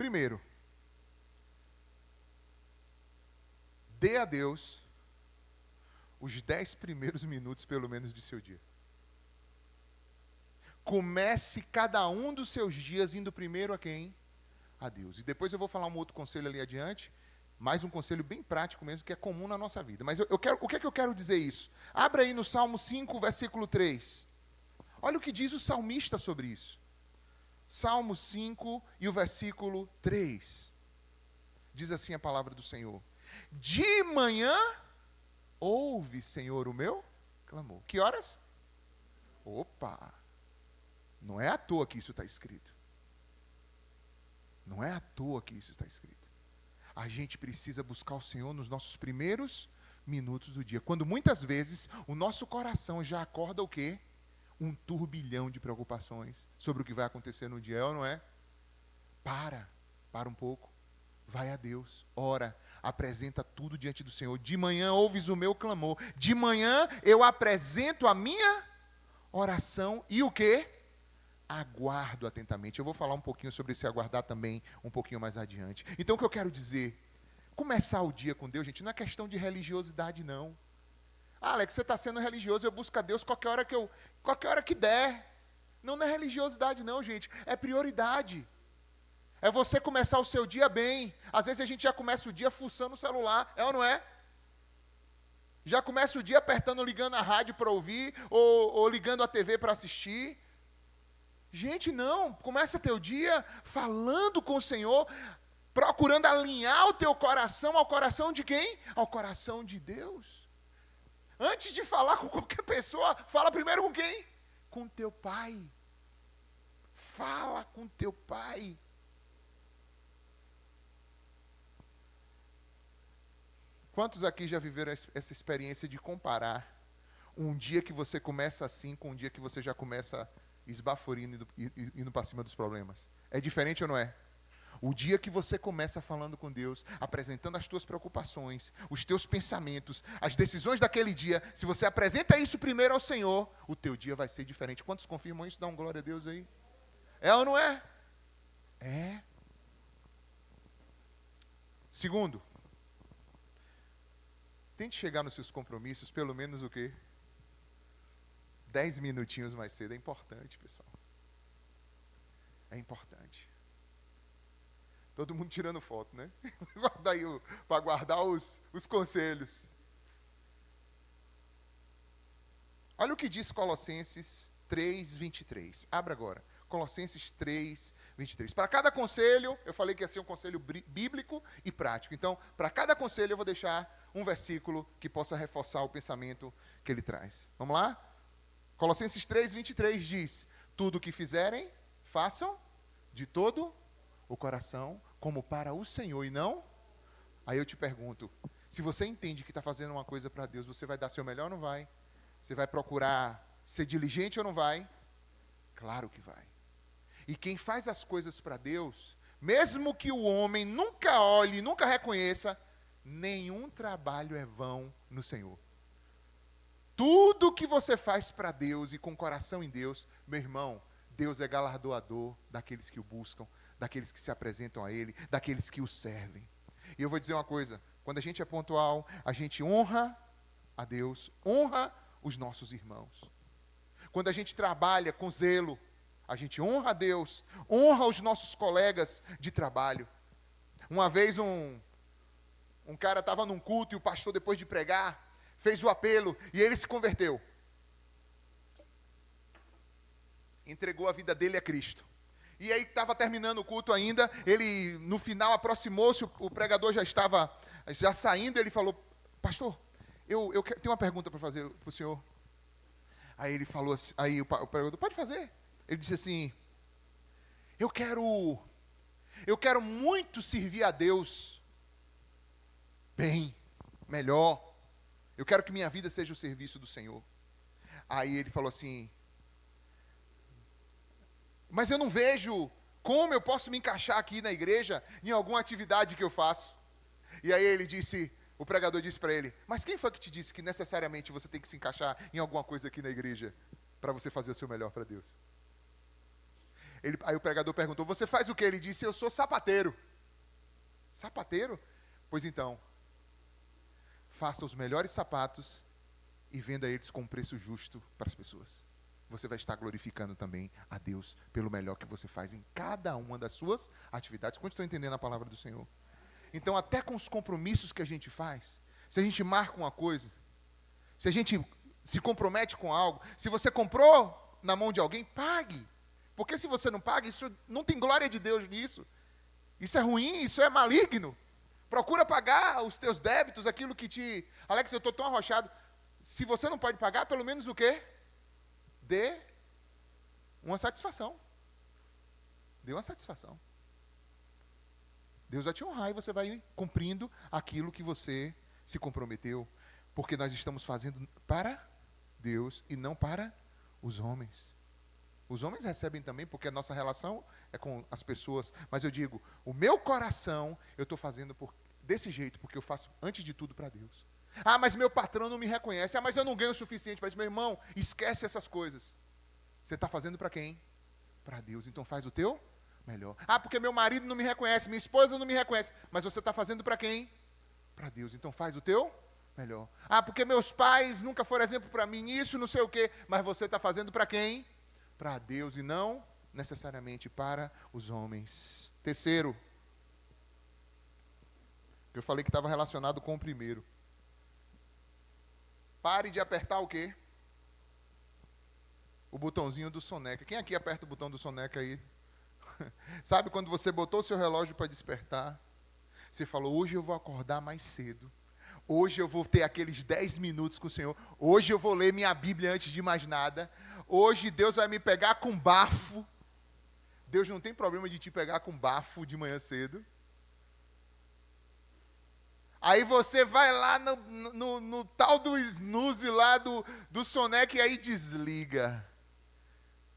Primeiro, dê a Deus os 10 primeiros minutos, pelo menos, de seu dia. Comece cada um dos seus dias indo primeiro a quem? A Deus. E depois eu vou falar um outro conselho ali adiante, mais um conselho bem prático mesmo, que é comum na nossa vida. Mas o que é que eu quero dizer isso? Abra aí no Salmo 5, versículo 3. Olha o que diz o salmista sobre isso. Salmo 5 e o versículo 3. Diz assim a palavra do Senhor. De manhã, ouve, Senhor, o meu clamor. Que horas? Opa! Não é à toa que isso está escrito. Não é à toa que isso está escrito. A gente precisa buscar o Senhor nos nossos primeiros minutos do dia. Quando muitas vezes o nosso coração já acorda o quê? Um turbilhão de preocupações sobre o que vai acontecer no dia, é ou não é? Para um pouco. Vai a Deus, ora, apresenta tudo diante do Senhor. De manhã ouves o meu clamor. De manhã eu apresento a minha oração e o quê? Aguardo atentamente. Eu vou falar um pouquinho sobre esse aguardar também, um pouquinho mais adiante. Então, o que eu quero dizer? Começar o dia com Deus, gente, não é questão de religiosidade, não. Ah, Alex, você está sendo religioso, eu busco a Deus qualquer hora que der. Não é religiosidade, não, gente. É prioridade. É você começar o seu dia bem. Às vezes a gente já começa o dia fuçando o celular, é ou não é? Já começa o dia apertando, ligando a rádio para ouvir, ou ligando a TV para assistir. Gente, não, começa teu dia falando com o Senhor, procurando alinhar o teu coração ao coração de quem? Ao coração de Deus. Antes de falar com qualquer pessoa, fala primeiro com quem? Com teu pai. Fala com teu pai. Quantos aqui já viveram essa experiência de comparar um dia que você começa assim com um dia que você já começa esbaforindo e indo para cima dos problemas? É diferente ou não é? O dia que você começa falando com Deus, apresentando as tuas preocupações, os teus pensamentos, as decisões daquele dia, se você apresenta isso primeiro ao Senhor, o teu dia vai ser diferente. Quantos confirmam isso? Dá um glória a Deus aí. É ou não é? É. Segundo, tente chegar nos seus compromissos pelo menos o quê? 10 minutinhos mais cedo. É importante, pessoal. É importante. Todo mundo tirando foto, né? Guarda aí para guardar os conselhos. Olha o que diz Colossenses 3:23. Abra agora. Colossenses 3:23. Para cada conselho, eu falei que ia ser um conselho bíblico e prático. Então, para cada conselho eu vou deixar um versículo que possa reforçar o pensamento que ele traz. Vamos lá? Colossenses 3:23 diz: tudo o que fizerem, façam de todo o coração, como para o Senhor e não. Aí eu te pergunto, se você entende que está fazendo uma coisa para Deus, você vai dar seu melhor ou não vai? Você vai procurar ser diligente ou não vai? Claro que vai. E quem faz as coisas para Deus, mesmo que o homem nunca olhe, nunca reconheça, nenhum trabalho é vão no Senhor. Tudo que você faz para Deus e com coração em Deus, meu irmão, Deus é galardoador daqueles que o buscam, daqueles que se apresentam a Ele, daqueles que o servem. E eu vou dizer uma coisa, quando a gente é pontual, a gente honra a Deus, honra os nossos irmãos. Quando a gente trabalha com zelo, a gente honra a Deus, honra os nossos colegas de trabalho. Uma vez um cara estava num culto e o pastor, depois de pregar, fez o apelo e ele se converteu. Entregou a vida dele a Cristo. E aí estava terminando o culto ainda, ele no final aproximou-se, o pregador já estava saindo, ele falou: pastor, eu tenho uma pergunta para fazer para o senhor. Aí ele falou assim, aí o pregador: pode fazer. Ele disse assim: eu quero muito servir a Deus bem, melhor. Eu quero que minha vida seja o serviço do Senhor. Aí ele falou assim: mas eu não vejo como eu posso me encaixar aqui na igreja em alguma atividade que eu faço. E aí o pregador disse para ele: mas quem foi que te disse que necessariamente você tem que se encaixar em alguma coisa aqui na igreja para você fazer o seu melhor para Deus? Aí o pregador perguntou, você faz o quê? Ele disse, eu sou sapateiro. Sapateiro? Pois então, faça os melhores sapatos e venda eles com um preço justo para as pessoas. Você vai estar glorificando também a Deus pelo melhor que você faz em cada uma das suas atividades. Quantos estão entendendo a palavra do Senhor? Então, até com os compromissos que a gente faz, se a gente marca uma coisa, se a gente se compromete com algo, se você comprou na mão de alguém, pague. Porque se você não paga, isso não tem glória de Deus nisso. Isso é ruim, isso é maligno. Procura pagar os teus débitos, aquilo que te... Alex, eu estou tão arrochado. Se você não pode pagar, pelo menos o quê? Dê uma satisfação. Dê uma satisfação. Deus vai te honrar e você vai cumprindo aquilo que você se comprometeu. Porque nós estamos fazendo para Deus e não para os homens. Os homens recebem também, porque a nossa relação é com as pessoas. Mas eu digo, o meu coração, eu estou fazendo desse jeito, porque eu faço, antes de tudo, para Deus. Ah, mas meu patrão não me reconhece. Ah, mas eu não ganho o suficiente para isso. Meu irmão, esquece essas coisas. Você está fazendo para quem? Para Deus. Então faz o teu melhor. Ah, porque meu marido não me reconhece, minha esposa não me reconhece. Mas você está fazendo para quem? Para Deus. Então faz o teu melhor. Ah, porque meus pais nunca foram exemplo para mim nisso, não sei o quê. Mas você está fazendo para quem? Para Deus e não necessariamente para os homens. Terceiro, que eu falei que estava relacionado com o primeiro. Pare de apertar o quê? O botãozinho do soneca. Quem aqui aperta o botão do soneca aí? Sabe quando você botou o seu relógio para despertar? Você falou, hoje eu vou acordar mais cedo. Hoje eu vou ter aqueles 10 minutos com o Senhor. Hoje eu vou ler minha Bíblia antes de mais nada. Hoje Deus vai me pegar com bafo. Deus não tem problema de te pegar com bafo de manhã cedo. Aí você vai lá no tal do snooze lá do soneca e aí desliga.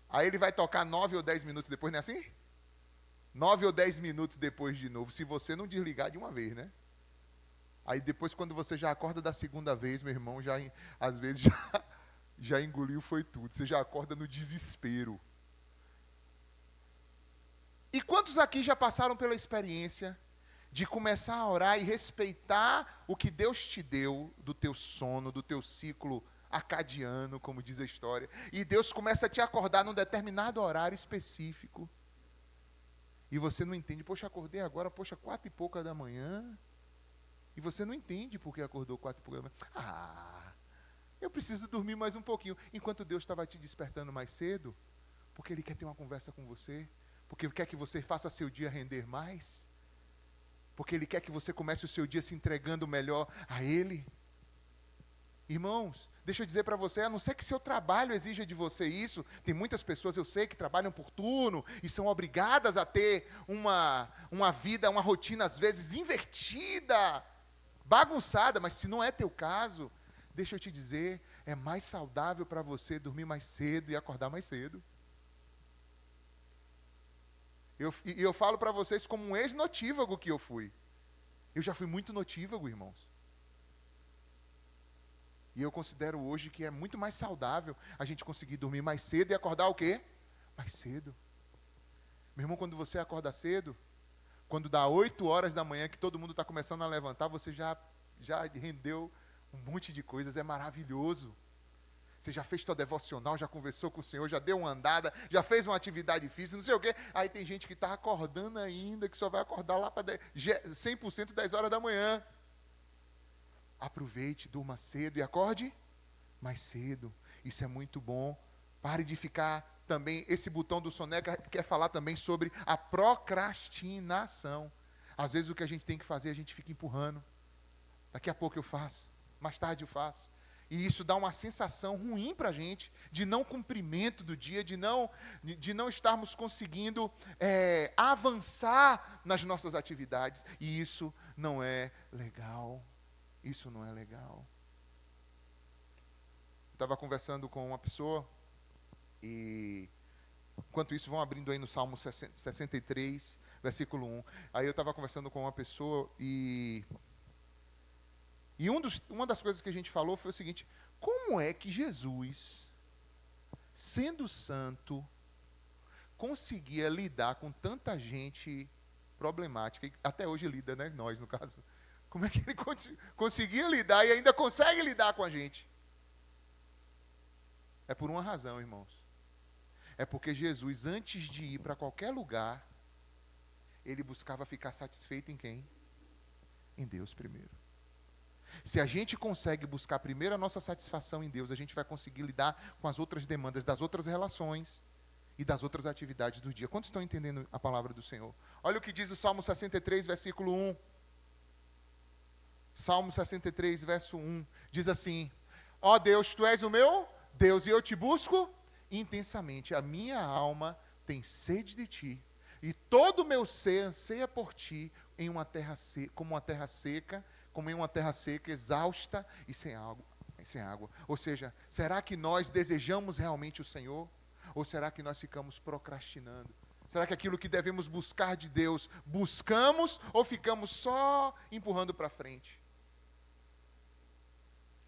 Aí ele vai tocar 9 ou 10 minutos depois, não é assim? 9 ou 10 minutos depois de novo, se você não desligar de uma vez, né? Aí depois, quando você já acorda da segunda vez, meu irmão, às vezes já engoliu, foi tudo. Você já acorda no desespero. E quantos aqui já passaram pela experiência de começar a orar e respeitar o que Deus te deu do teu sono, do teu ciclo acadiano, como diz a história, e Deus começa a te acordar num determinado horário específico, e você não entende, poxa, acordei agora, poxa, 4 e pouca da manhã, e você não entende por que acordou 4 e pouca da manhã. Ah, eu preciso dormir mais um pouquinho, enquanto Deus estava te despertando mais cedo, porque Ele quer ter uma conversa com você, porque Ele quer que você faça seu dia render mais, porque Ele quer que você comece o seu dia se entregando melhor a Ele. Irmãos, deixa eu dizer para você, a não ser que seu trabalho exija de você isso, tem muitas pessoas, eu sei, que trabalham por turno e são obrigadas a ter uma vida, uma rotina, às vezes, invertida, bagunçada, mas se não é teu caso, deixa eu te dizer, é mais saudável para você dormir mais cedo e acordar mais cedo. Eu falo para vocês como um ex-notívago que eu fui. Eu já fui muito notívago, irmãos. E eu considero hoje que é muito mais saudável a gente conseguir dormir mais cedo e acordar o quê? Mais cedo. Meu irmão, quando você acorda cedo, quando dá 8 horas da manhã que todo mundo está começando a levantar, você já rendeu um monte de coisas, é maravilhoso. Você já fez tua devocional, já conversou com o Senhor, já deu uma andada, já fez uma atividade física, não sei o quê. Aí tem gente que está acordando ainda, que só vai acordar lá para 100% 10 horas da manhã. Aproveite, durma cedo e acorde mais cedo. Isso é muito bom. Pare de ficar também, esse botão do soneca quer falar também sobre a procrastinação. Às vezes o que a gente tem que fazer, a gente fica empurrando. Daqui a pouco eu faço, mais tarde eu faço. E isso dá uma sensação ruim para a gente, de não cumprimento do dia, de não estarmos conseguindo avançar nas nossas atividades. E isso não é legal. Isso não é legal. Eu estava conversando com uma pessoa e, enquanto isso, vão abrindo aí no Salmo 63, versículo 1. Aí eu estava conversando com uma pessoa e uma das coisas que a gente falou foi o seguinte: como é que Jesus, sendo santo, conseguia lidar com tanta gente problemática, e até hoje lida, né? Nós, no caso. Como é que ele conseguia lidar e ainda consegue lidar com a gente? É por uma razão, irmãos. É porque Jesus, antes de ir para qualquer lugar, ele buscava ficar satisfeito em quem? Em Deus primeiro. Se a gente consegue buscar primeiro a nossa satisfação em Deus, a gente vai conseguir lidar com as outras demandas das outras relações e das outras atividades do dia. Quantos estão entendendo a palavra do Senhor? Olha o que diz o Salmo 63, versículo 1. Salmo 63, verso 1. Diz assim: ó Deus, Tu és o meu Deus, e eu te busco intensamente. A minha alma tem sede de Ti, e todo o meu ser anseia por Ti, em uma terra seca, como em uma terra seca, exausta e sem água. Ou seja, será que nós desejamos realmente o Senhor? Ou será que nós ficamos procrastinando? Será que aquilo que devemos buscar de Deus, buscamos ou ficamos só empurrando para frente?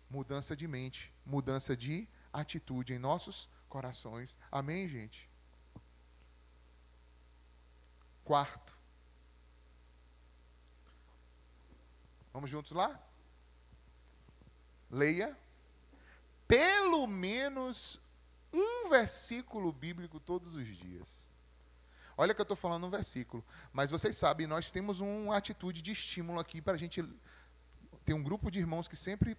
Mudança de mente, mudança de atitude em nossos corações. Amém, gente? Quarto. Vamos juntos lá? Leia pelo menos um versículo bíblico todos os dias. Olha que eu estou falando um versículo, mas vocês sabem, nós temos uma atitude de estímulo aqui para a gente ter um grupo de irmãos que sempre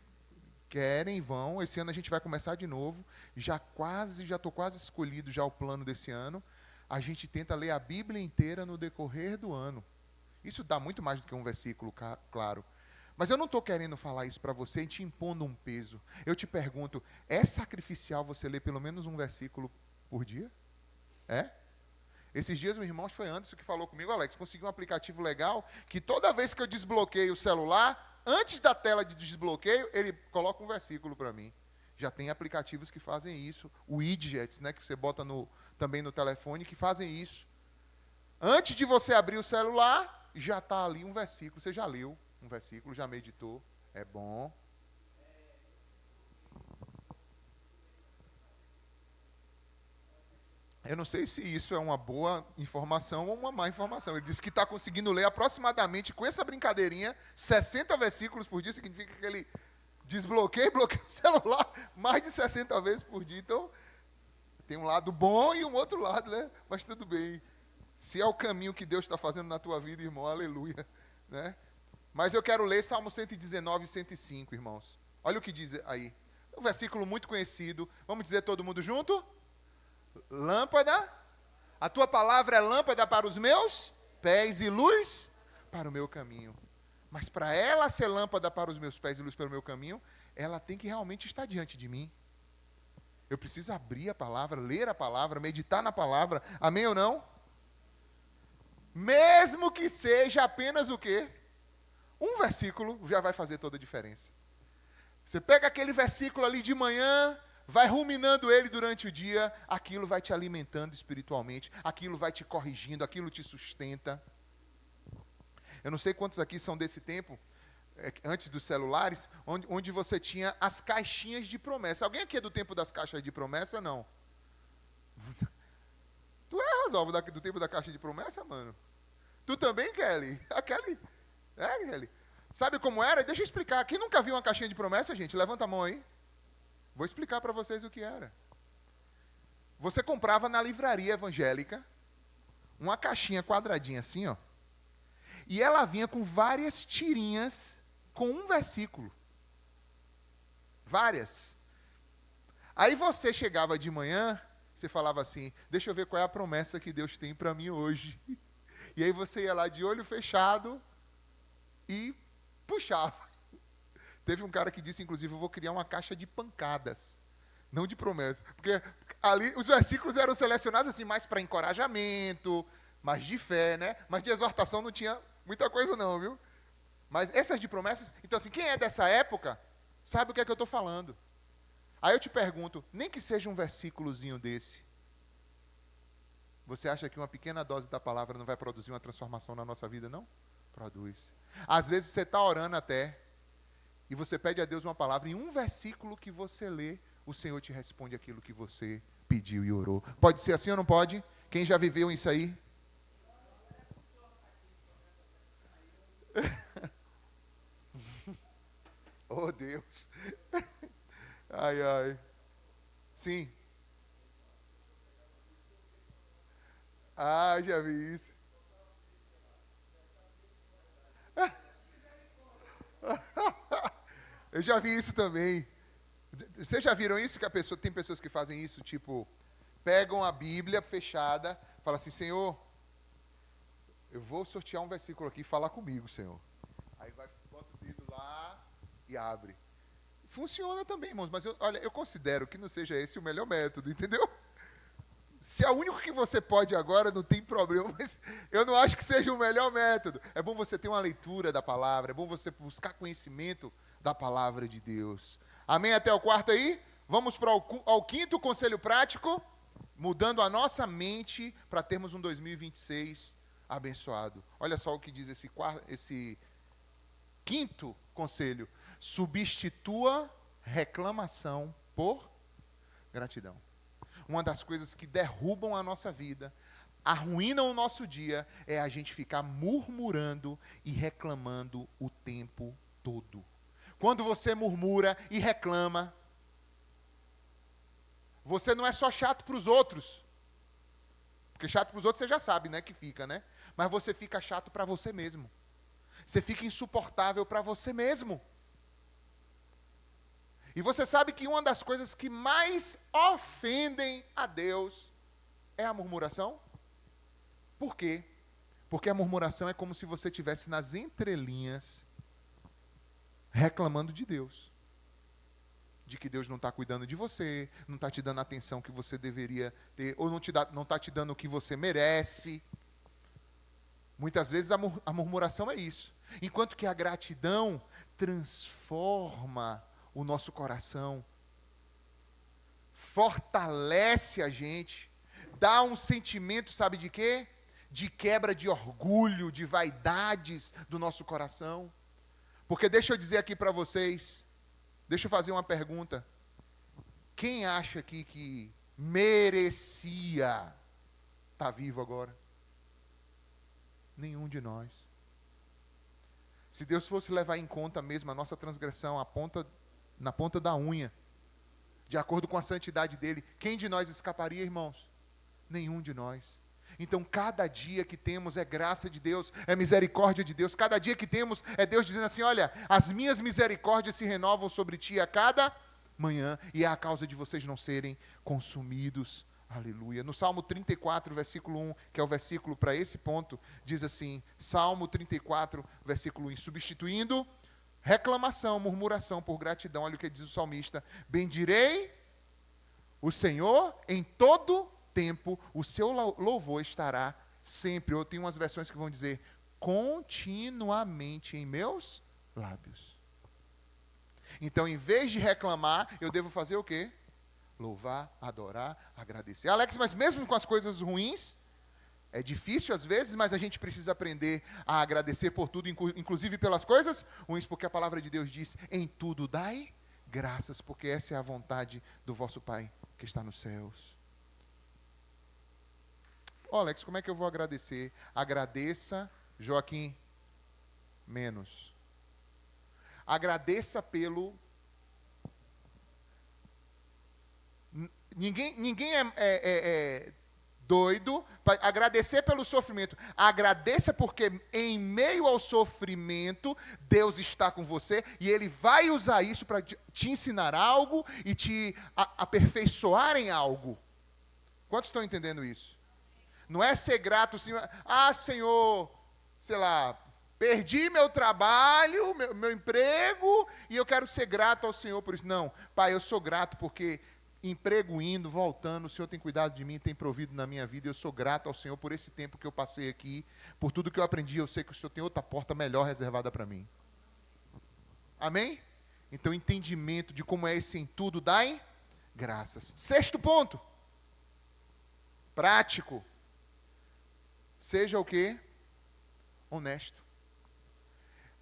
querem e vão. Esse ano a gente vai começar de novo, já estou quase escolhido já o plano desse ano. A gente tenta ler a Bíblia inteira no decorrer do ano. Isso dá muito mais do que um versículo, claro. Mas eu não estou querendo falar isso para você e te impondo um peso. Eu te pergunto, é sacrificial você ler pelo menos um versículo por dia? É? Esses dias, meu irmão, foi Anderson que falou comigo: Alex, consegui um aplicativo legal que toda vez que eu desbloqueio o celular, antes da tela de desbloqueio, ele coloca um versículo para mim. Já tem aplicativos que fazem isso, widgets, né, que você bota também no telefone, que fazem isso. Antes de você abrir o celular, já está ali um versículo. Você já leu um versículo, já meditou. É bom. Eu não sei se isso é uma boa informação ou uma má informação. Ele disse que está conseguindo ler aproximadamente, com essa brincadeirinha, 60 versículos por dia. Significa que ele desbloqueia e bloqueia o celular mais de 60 vezes por dia. Então, tem um lado bom e um outro lado, né? Mas tudo bem. Se é o caminho que Deus está fazendo na tua vida, irmão, aleluia. Né? Mas eu quero ler Salmo 119 e 105, irmãos. Olha o que diz aí. Um versículo muito conhecido. Vamos dizer todo mundo junto? Lâmpada, a tua palavra é lâmpada para os meus pés e luz para o meu caminho. Mas para ela ser lâmpada para os meus pés e luz para o meu caminho, ela tem que realmente estar diante de mim. Eu preciso abrir a palavra, ler a palavra, meditar na palavra. Amém ou não? Mesmo que seja apenas o quê? Um versículo já vai fazer toda a diferença. Você pega aquele versículo ali de manhã, vai ruminando ele durante o dia, aquilo vai te alimentando espiritualmente, aquilo vai te corrigindo, aquilo te sustenta. Eu não sei quantos aqui são desse tempo, antes dos celulares, onde você tinha as caixinhas de promessa. Alguém aqui é do tempo das caixas de promessa? Não. Tu é, Resolve, do tempo da caixa de promessa, mano? Tu também, Kelly? A Kelly? É, Kelly? Sabe como era? Deixa eu explicar. Quem nunca viu uma caixinha de promessa, gente? Levanta a mão aí. Vou explicar para vocês o que era. Você comprava na livraria evangélica uma caixinha quadradinha assim, ó. E ela vinha com várias tirinhas com um versículo. Várias. Aí você chegava de manhã, você falava assim: deixa eu ver qual é a promessa que Deus tem para mim hoje. E aí você ia lá de olho fechado e puxava. Teve um cara que disse, inclusive, eu vou criar uma caixa de pancadas, não de promessa. Porque ali os versículos eram selecionados assim, mais para encorajamento, mais de fé, né? Mas de exortação não tinha muita coisa não, viu? Mas essas de promessas, então assim, quem é dessa época, sabe o que é que eu estou falando. Aí eu te pergunto, nem que seja um versículozinho desse, você acha que uma pequena dose da palavra não vai produzir uma transformação na nossa vida, não? Produz. Às vezes você está orando até, e você pede a Deus uma palavra, em um versículo que você lê, o Senhor te responde aquilo que você pediu e orou. Pode ser assim ou não pode? Quem já viveu isso aí? Oh, Deus. Ai, ai. Sim. Ah, já vi isso. Eu já vi isso também. Vocês já viram isso? Que a pessoa, tem pessoas que fazem isso, tipo, pegam a Bíblia fechada, falam assim, Senhor, eu vou sortear um versículo aqui e falar comigo, Senhor. Aí vai, bota o dedo lá e abre. Funciona também, irmãos, mas olha, eu considero que não seja esse o melhor método, entendeu? Se é o único que você pode agora, não tem problema, mas eu não acho que seja o melhor método. É bom você ter uma leitura da palavra, é bom você buscar conhecimento da palavra de Deus. Amém? Até o quarto aí? Vamos para ao quinto conselho prático, mudando a nossa mente para termos um 2026 abençoado. Olha só o que diz esse quinto conselho. Substitua reclamação por gratidão. Uma das coisas que derrubam a nossa vida, arruinam o nosso dia, é a gente ficar murmurando e reclamando o tempo todo. Quando você murmura e reclama, você não é só chato para os outros. Porque chato para os outros você já sabe, né, que fica, né? Mas você fica chato para você mesmo. Você fica insuportável para você mesmo. E você sabe que uma das coisas que mais ofendem a Deus é a murmuração? Por quê? Porque a murmuração é como se você estivesse nas entrelinhas reclamando de Deus. De que Deus não está cuidando de você, não está te dando a atenção que você deveria ter, ou não está te dando o que você merece. Muitas vezes a murmuração é isso. Enquanto que a gratidão transforma o nosso coração, fortalece a gente, dá um sentimento, sabe de quê? De quebra de orgulho, de vaidades do nosso coração. Porque deixa eu dizer aqui para vocês, deixa eu fazer uma pergunta. Quem acha aqui que merecia estar vivo agora? Nenhum de nós. Se Deus fosse levar em conta mesmo a nossa transgressão, na ponta da unha, de acordo com a santidade dele, quem de nós escaparia, irmãos? Nenhum de nós. Então, cada dia que temos é graça de Deus, é misericórdia de Deus. Cada dia que temos é Deus dizendo assim, olha, as minhas misericórdias se renovam sobre ti a cada manhã, e é a causa de vocês não serem consumidos. Aleluia. No Salmo 34, versículo 1, que é o versículo para esse ponto, diz assim, Salmo 34, versículo 1, substituindo reclamação, murmuração por gratidão, olha o que diz o salmista, bendirei o Senhor em todo tempo, o seu louvor estará sempre. Ou tem umas versões que vão dizer, continuamente em meus lábios. Então, em vez de reclamar, eu devo fazer o quê? Louvar, adorar, agradecer. Alex, mas mesmo com as coisas ruins, é difícil às vezes, mas a gente precisa aprender a agradecer por tudo, inclusive pelas coisas ruins, porque a palavra de Deus diz, em tudo dai graças, porque essa é a vontade do vosso Pai que está nos céus. Alex, como é que eu vou agradecer? Agradeça, Joaquim, menos. Agradeça pelo... Ninguém é doido para agradecer pelo sofrimento. Agradeça porque em meio ao sofrimento, Deus está com você e Ele vai usar isso para te ensinar algo e te aperfeiçoar em algo. Quantos estão entendendo isso? Não é ser grato, assim, Senhor, sei lá, perdi meu trabalho, meu emprego, e eu quero ser grato ao Senhor por isso. Não, Pai, eu sou grato porque emprego indo, voltando, o Senhor tem cuidado de mim, tem provido na minha vida, eu sou grato ao Senhor por esse tempo que eu passei aqui, por tudo que eu aprendi, eu sei que o Senhor tem outra porta melhor reservada para mim. Amém? Então, entendimento de como é esse em tudo, dai graças. Sexto ponto, prático. Seja o quê? Honesto.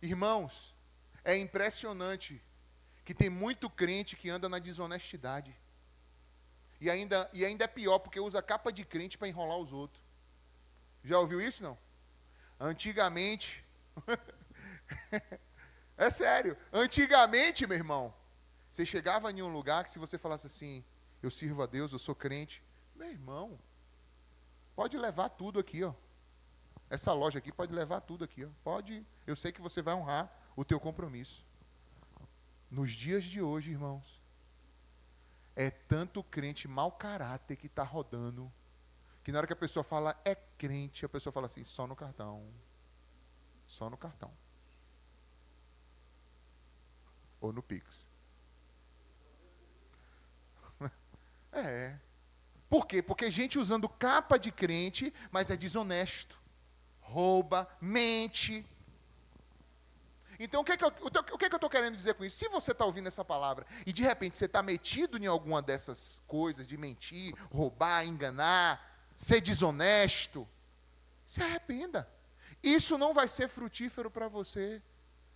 Irmãos, é impressionante que tem muito crente que anda na desonestidade. E ainda é pior, porque usa capa de crente para enrolar os outros. Já ouviu isso, não? Antigamente... É sério. Antigamente, meu irmão, você chegava em um lugar que se você falasse assim, eu sirvo a Deus, eu sou crente, meu irmão, pode levar tudo aqui, ó. Essa loja aqui pode levar tudo aqui, ó. Pode, eu sei que você vai honrar o teu compromisso. Nos dias de hoje, irmãos, é tanto crente mau caráter que está rodando, que na hora que a pessoa fala é crente, a pessoa fala assim, só no cartão. Só no cartão. Ou no Pix. É. Por quê? Porque gente usando capa de crente, mas é desonesto. Rouba, mente. Então, o que eu estou querendo dizer com isso? Se você está ouvindo essa palavra e de repente você está metido em alguma dessas coisas, de mentir, roubar, enganar, ser desonesto, se arrependa. Isso não vai ser frutífero para você.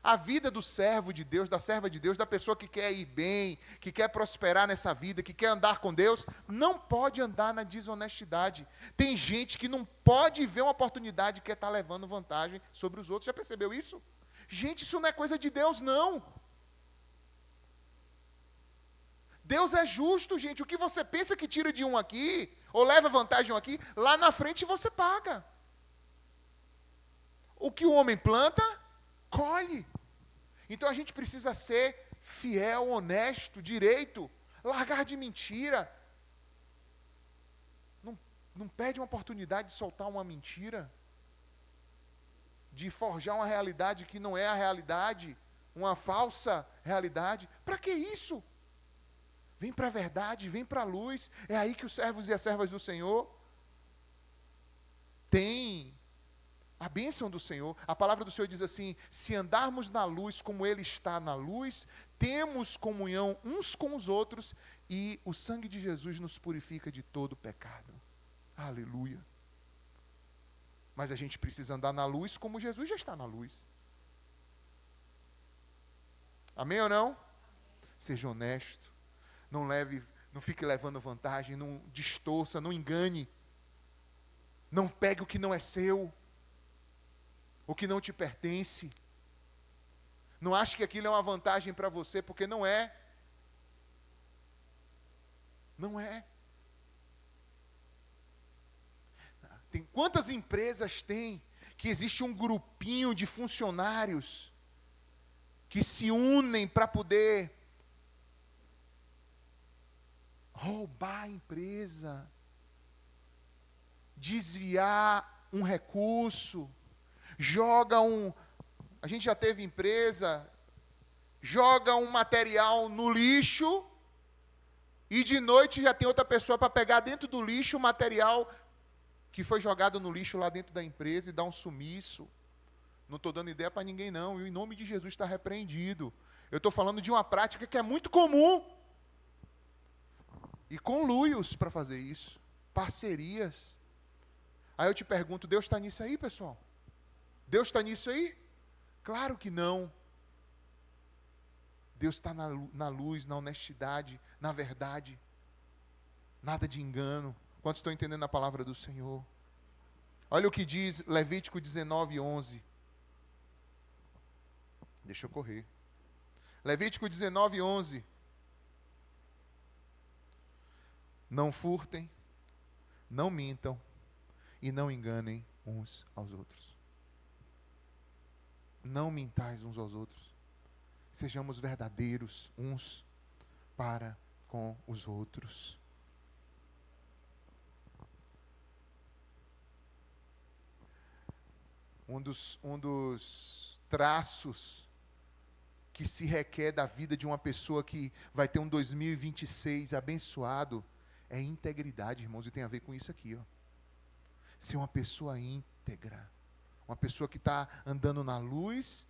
A vida do servo de Deus, da serva de Deus, da pessoa que quer ir bem, que quer prosperar nessa vida, que quer andar com Deus, não pode andar na desonestidade. Tem gente que não pode ver uma oportunidade que está levando vantagem sobre os outros. Já percebeu isso? Gente, isso não é coisa de Deus, não. Deus é justo, gente. O que você pensa que tira de um aqui, ou leva vantagem aqui, lá na frente você paga. O que o homem planta, colhe. Então a gente precisa ser fiel, honesto, direito, largar de mentira. Não perde uma oportunidade de soltar uma mentira, de forjar uma realidade que não é a realidade, uma falsa realidade. Para que isso? Vem para a verdade, vem para a luz. É aí que os servos e as servas do Senhor têm a bênção do Senhor. A palavra do Senhor diz assim, se andarmos na luz como Ele está na luz, temos comunhão uns com os outros e o sangue de Jesus nos purifica de todo pecado. Aleluia. Mas a gente precisa andar na luz como Jesus já está na luz. Amém ou não? Seja honesto. Não fique levando vantagem, não distorça, não engane. Não pegue o que não é seu. O que não te pertence. Não ache que aquilo é uma vantagem para você, porque não é. Não é. Tem quantas empresas tem que existe um grupinho de funcionários que se unem para poder roubar a empresa, desviar um recurso, a gente já teve empresa, joga um material no lixo e de noite já tem outra pessoa para pegar dentro do lixo o material que foi jogado no lixo lá dentro da empresa e dar um sumiço. Não estou dando ideia para ninguém não, e em nome de Jesus está repreendido. Eu estou falando de uma prática que é muito comum. E conluios para fazer isso, parcerias. Aí eu te pergunto, Deus está nisso aí, pessoal? Deus está nisso aí? Claro que não. Deus está na luz, na honestidade, na verdade. Nada de engano. Quantos estão entendendo a palavra do Senhor? Olha o que diz Levítico 19:11. Deixa eu correr. Levítico 19:11. Não furtem, não mintam e não enganem uns aos outros. Não mintais uns aos outros. Sejamos verdadeiros uns para com os outros. Um dos traços que se requer da vida de uma pessoa que vai ter um 2026 abençoado é integridade, irmãos, e tem a ver com isso aqui, ó. Ser uma pessoa íntegra, uma pessoa que está andando na luz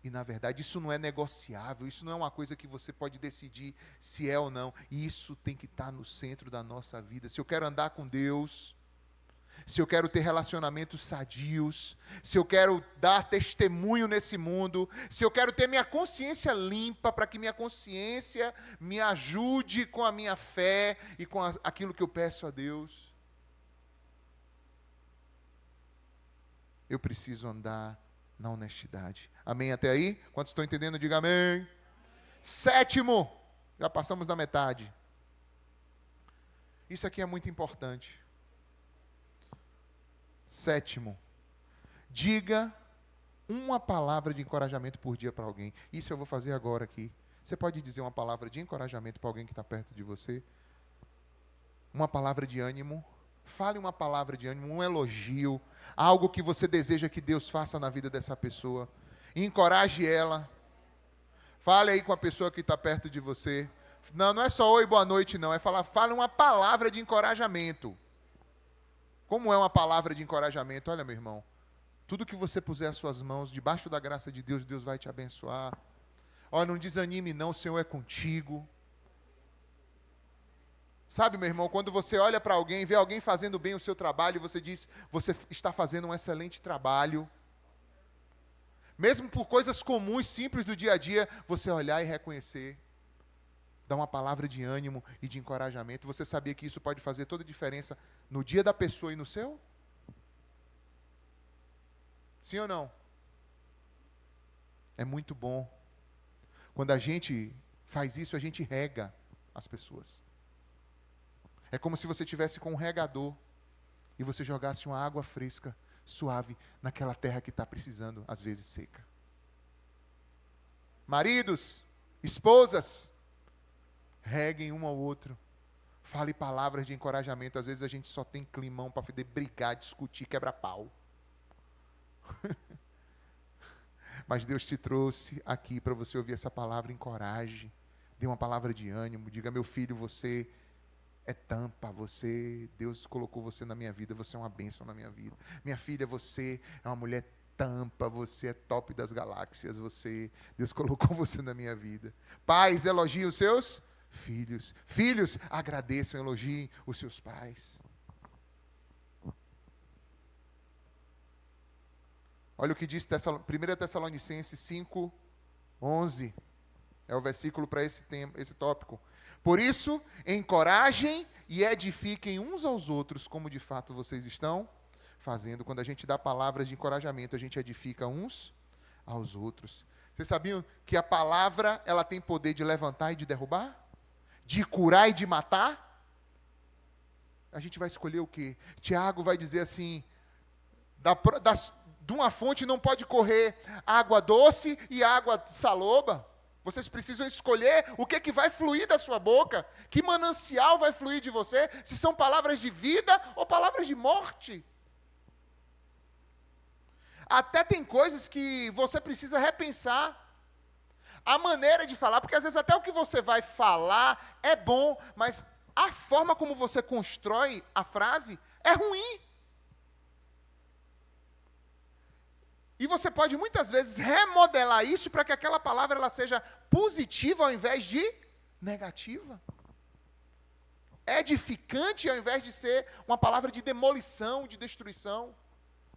e na verdade. Isso não é negociável, isso não é uma coisa que você pode decidir se é ou não. Isso tem que estar no centro da nossa vida. Se eu quero andar com Deus, se eu quero ter relacionamentos sadios, se eu quero dar testemunho nesse mundo, se eu quero ter minha consciência limpa, para que minha consciência me ajude com a minha fé e com aquilo que eu peço a Deus, eu preciso andar na honestidade. Amém até aí? Quantos estão entendendo? Diga amém. Sétimo, já passamos da metade. Isso aqui é muito importante. Sétimo, diga uma palavra de encorajamento por dia para alguém. Isso eu vou fazer agora aqui. Você pode dizer uma palavra de encorajamento para alguém que está perto de você? Uma palavra de ânimo. Fale uma palavra de ânimo, um elogio, algo que você deseja que Deus faça na vida dessa pessoa. Encoraje ela. Fale aí com a pessoa que está perto de você. Não é só oi, boa noite, não. É fale uma palavra de encorajamento. Como é uma palavra de encorajamento? Olha, meu irmão, tudo que você puser as suas mãos, debaixo da graça de Deus, Deus vai te abençoar. Olha, não desanime não, o Senhor é contigo. Sabe, meu irmão, quando você olha para alguém, vê alguém fazendo bem o seu trabalho, você diz, você está fazendo um excelente trabalho. Mesmo por coisas comuns, simples do dia a dia, você olhar e reconhecer. Dar uma palavra de ânimo e de encorajamento. Você sabia que isso pode fazer toda a diferença no dia da pessoa e no seu? Sim ou não? É muito bom. Quando a gente faz isso, a gente rega as pessoas. É como se você tivesse com um regador e você jogasse uma água fresca, suave, naquela terra que está precisando, às vezes seca. Maridos, esposas, reguem um ao outro. Fale palavras de encorajamento. Às vezes a gente só tem climão para poder brigar, discutir, quebrar pau. Mas Deus te trouxe aqui para você ouvir essa palavra, encoraje. Dê uma palavra de ânimo. Diga, meu filho, você é tampa, Deus colocou você na minha vida, você é uma bênção na minha vida. Minha filha, você é uma mulher tampa, você é top das galáxias, Deus colocou você na minha vida. Pais, elogiem os seus filhos. Filhos, agradeçam, elogiem os seus pais. Olha o que diz 1 Tessalonicenses 5:11. É o versículo para esse tópico. Por isso, encorajem e edifiquem uns aos outros, como de fato vocês estão fazendo. Quando a gente dá palavras de encorajamento, a gente edifica uns aos outros. Vocês sabiam que a palavra, ela tem poder de levantar e de derrubar? De curar e de matar? A gente vai escolher o quê? Tiago vai dizer assim, de uma fonte não pode correr água doce e água saloba. Vocês precisam escolher o que vai fluir da sua boca, que manancial vai fluir de você, se são palavras de vida ou palavras de morte. Até tem coisas que você precisa repensar a maneira de falar, porque às vezes até o que você vai falar é bom, mas a forma como você constrói a frase é ruim. E você pode muitas vezes remodelar isso para que aquela palavra ela seja positiva ao invés de negativa. Edificante ao invés de ser uma palavra de demolição, de destruição.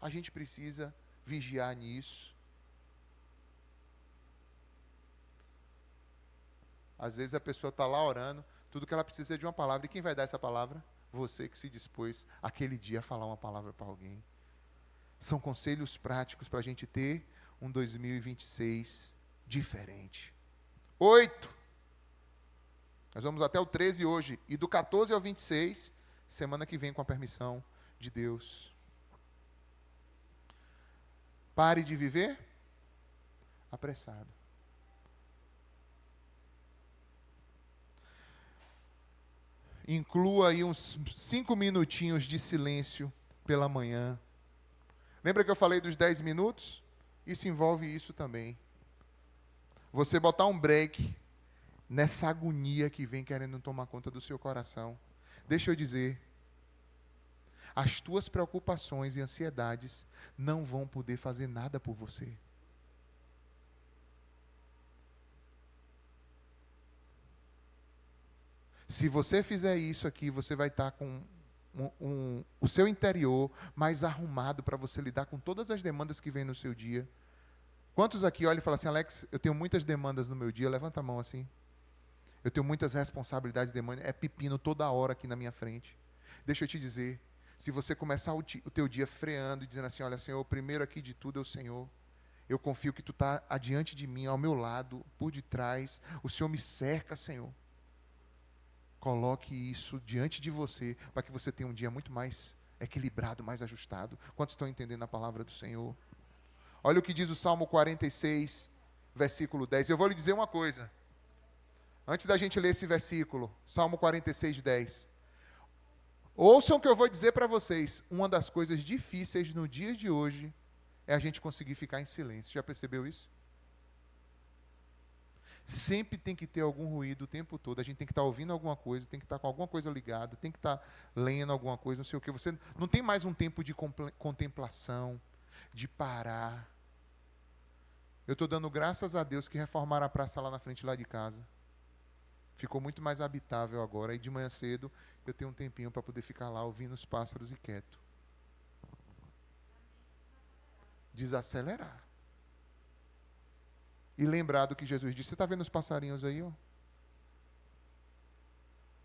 A gente precisa vigiar nisso. Às vezes a pessoa está lá orando, tudo que ela precisa é de uma palavra. E quem vai dar essa palavra? Você que se dispôs aquele dia a falar uma palavra para alguém. São conselhos práticos para a gente ter um 2026 diferente. 8. Nós vamos até o 13 hoje. E do 14 ao 26, semana que vem, com a permissão de Deus. Pare de viver apressado. Inclua aí uns 5 minutinhos de silêncio pela manhã. Lembra que eu falei dos 10 minutos? Isso envolve isso também. Você botar um break nessa agonia que vem querendo tomar conta do seu coração. Deixa eu dizer, as tuas preocupações e ansiedades não vão poder fazer nada por você. Se você fizer isso aqui, você vai estar com o seu interior mais arrumado para você lidar com todas as demandas que vêm no seu dia. Quantos aqui olham e falam assim, Alex, eu tenho muitas demandas no meu dia, levanta a mão assim. Eu tenho muitas responsabilidades, demandas, é pepino toda hora aqui na minha frente. Deixa eu te dizer, se você começar o teu dia freando e dizendo assim, olha Senhor, o primeiro aqui de tudo é o Senhor. Eu confio que tu está adiante de mim, ao meu lado, por detrás. O Senhor me cerca, Senhor. Coloque isso diante de você, para que você tenha um dia muito mais equilibrado, mais ajustado. Quantos estão entendendo a palavra do Senhor? Olha o que diz o Salmo 46, versículo 10. Eu vou lhe dizer uma coisa. Antes da gente ler esse versículo, Salmo 46, 10. Ouçam o que eu vou dizer para vocês. Uma das coisas difíceis no dia de hoje é a gente conseguir ficar em silêncio. Já percebeu isso? Sempre tem que ter algum ruído o tempo todo. A gente tem que estar ouvindo alguma coisa, tem que estar com alguma coisa ligada, tem que estar lendo alguma coisa, não sei o que. Você não tem mais um tempo de contemplação, de parar. Eu estou dando graças a Deus que reformaram a praça lá na frente, lá de casa. Ficou muito mais habitável agora. E de manhã cedo eu tenho um tempinho para poder ficar lá ouvindo os pássaros e quieto. Desacelerar. E lembrar do que Jesus disse. Você está vendo os passarinhos aí? Ó?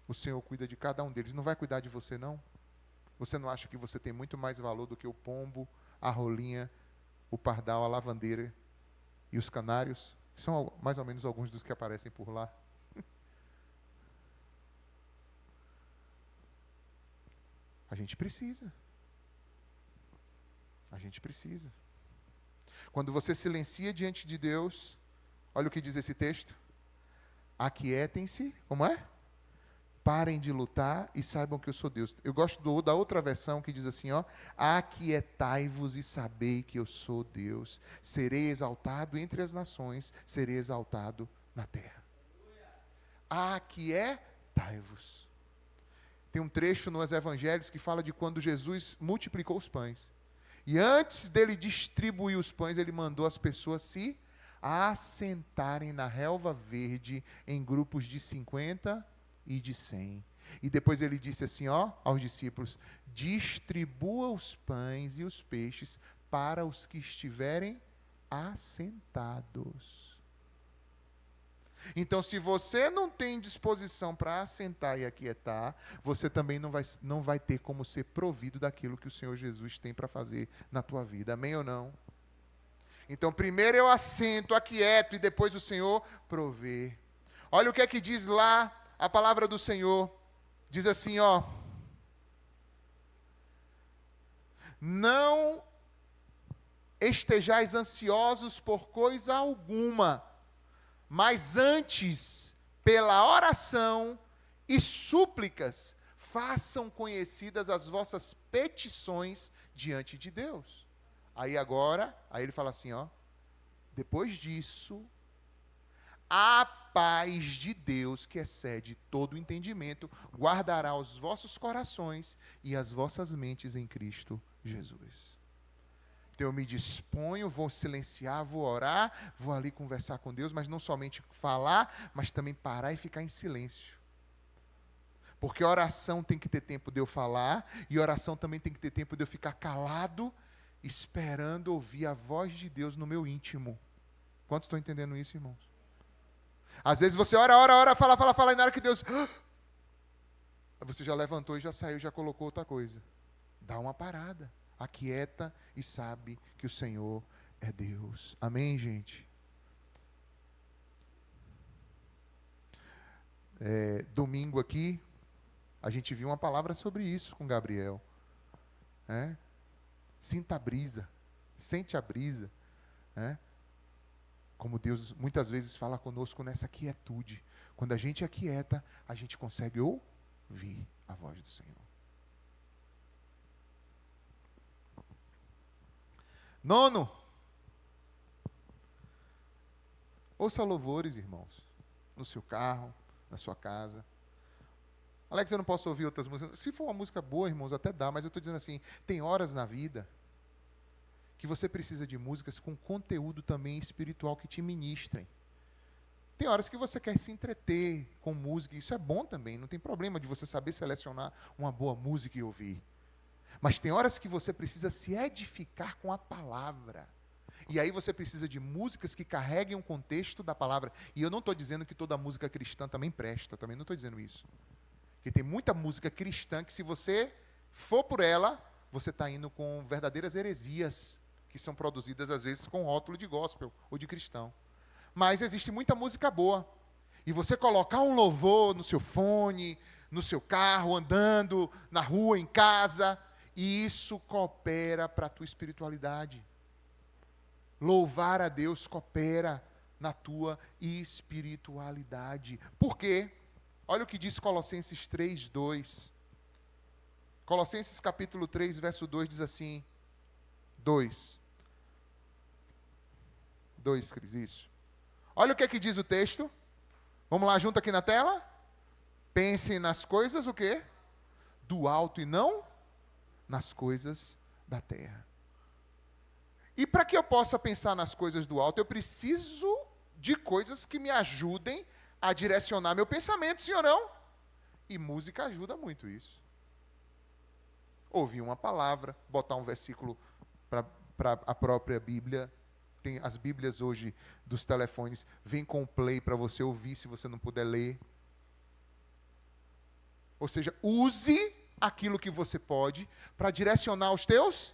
O Senhor cuida de cada um deles. Não vai cuidar de você, não? Você não acha que você tem muito mais valor do que o pombo, a rolinha, o pardal, a lavandeira e os canários? São mais ou menos alguns dos que aparecem por lá. A gente precisa. A gente precisa. Quando você silencia diante de Deus, olha o que diz esse texto. Aquietem-se, como é? Parem de lutar e saibam que eu sou Deus. Eu gosto da outra versão que diz assim, ó. Aquietai-vos e sabei que eu sou Deus. Serei exaltado entre as nações, serei exaltado na terra. Aquietai-vos. Tem um trecho nos evangelhos que fala de quando Jesus multiplicou os pães. E antes dele distribuir os pães, ele mandou as pessoas se assentarem na relva verde em grupos de 50 e de 100. E depois ele disse assim, ó, aos discípulos, distribua os pães e os peixes para os que estiverem assentados. Então, se você não tem disposição para assentar e aquietar, você também não vai ter como ser provido daquilo que o Senhor Jesus tem para fazer na tua vida. Amém ou não? Então, primeiro eu assento, aquieto, e depois o Senhor provê. Olha o que é que diz lá a palavra do Senhor. Diz assim, ó. Não estejais ansiosos por coisa alguma, mas antes, pela oração e súplicas, façam conhecidas as vossas petições diante de Deus. Aí ele fala assim, ó, depois disso, a paz de Deus, que excede todo o entendimento, guardará os vossos corações e as vossas mentes em Cristo Jesus. Então eu me disponho, vou silenciar, vou orar, vou ali conversar com Deus, mas não somente falar, mas também parar e ficar em silêncio. Porque oração tem que ter tempo de eu falar, e oração também tem que ter tempo de eu ficar calado, esperando ouvir a voz de Deus no meu íntimo. Quantos estão entendendo isso, irmãos? Às vezes você ora, fala, e na hora que Deus... Você já levantou e já saiu, já colocou outra coisa. Dá uma parada. Aquieta e sabe que o Senhor é Deus. Amém, gente? Domingo aqui, a gente viu uma palavra sobre isso com Gabriel. Sinta a brisa, sente a brisa. Como Deus muitas vezes fala conosco nessa quietude. Quando a gente aquieta, a gente consegue ouvir a voz do Senhor. Nono, ouça louvores, irmãos, no seu carro, na sua casa. Alex, eu não posso ouvir outras músicas. Se for uma música boa, irmãos, até dá, mas eu estou dizendo assim, tem horas na vida que você precisa de músicas com conteúdo também espiritual que te ministrem. Tem horas que você quer se entreter com música, isso é bom também, não tem problema de você saber selecionar uma boa música e ouvir. Mas tem horas que você precisa se edificar com a palavra. E aí você precisa de músicas que carreguem um contexto da palavra. E eu não estou dizendo que toda música cristã também presta, também não estou dizendo isso. Porque tem muita música cristã que, se você for por ela, você está indo com verdadeiras heresias, que são produzidas às vezes com rótulo de gospel ou de cristão. Mas existe muita música boa. E você colocar um louvor no seu fone, no seu carro, andando, na rua, em casa, e isso coopera para a tua espiritualidade. Louvar a Deus coopera na tua espiritualidade. Por quê? Olha o que diz Colossenses 3:2. Colossenses capítulo 3, verso 2 diz assim, 2, Cris, isso. Olha o que diz o texto. Vamos lá junto aqui na tela? Pensem nas coisas, o quê? Do alto e não nas coisas da terra. E para que eu possa pensar nas coisas do alto, eu preciso de coisas que me ajudem a direcionar meu pensamento, sim ou não? E música ajuda muito isso. Ouvir uma palavra, botar um versículo para a própria Bíblia. Tem as Bíblias hoje dos telefones, vem com o play para você ouvir se você não puder ler. Ou seja, use aquilo que você pode para direcionar os teus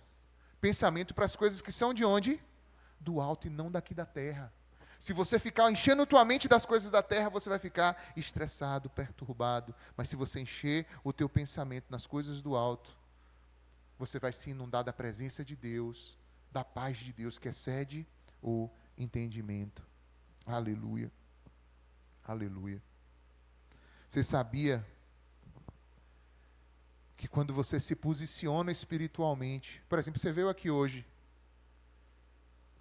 pensamentos para as coisas que são de onde? Do alto e não daqui da terra. Se você ficar enchendo tua mente das coisas da terra, você vai ficar estressado, perturbado. Mas se você encher o teu pensamento nas coisas do alto, você vai se inundar da presença de Deus, da paz de Deus que excede o entendimento. Aleluia. Aleluia. Você sabia que quando você se posiciona espiritualmente, por exemplo, você veio aqui hoje,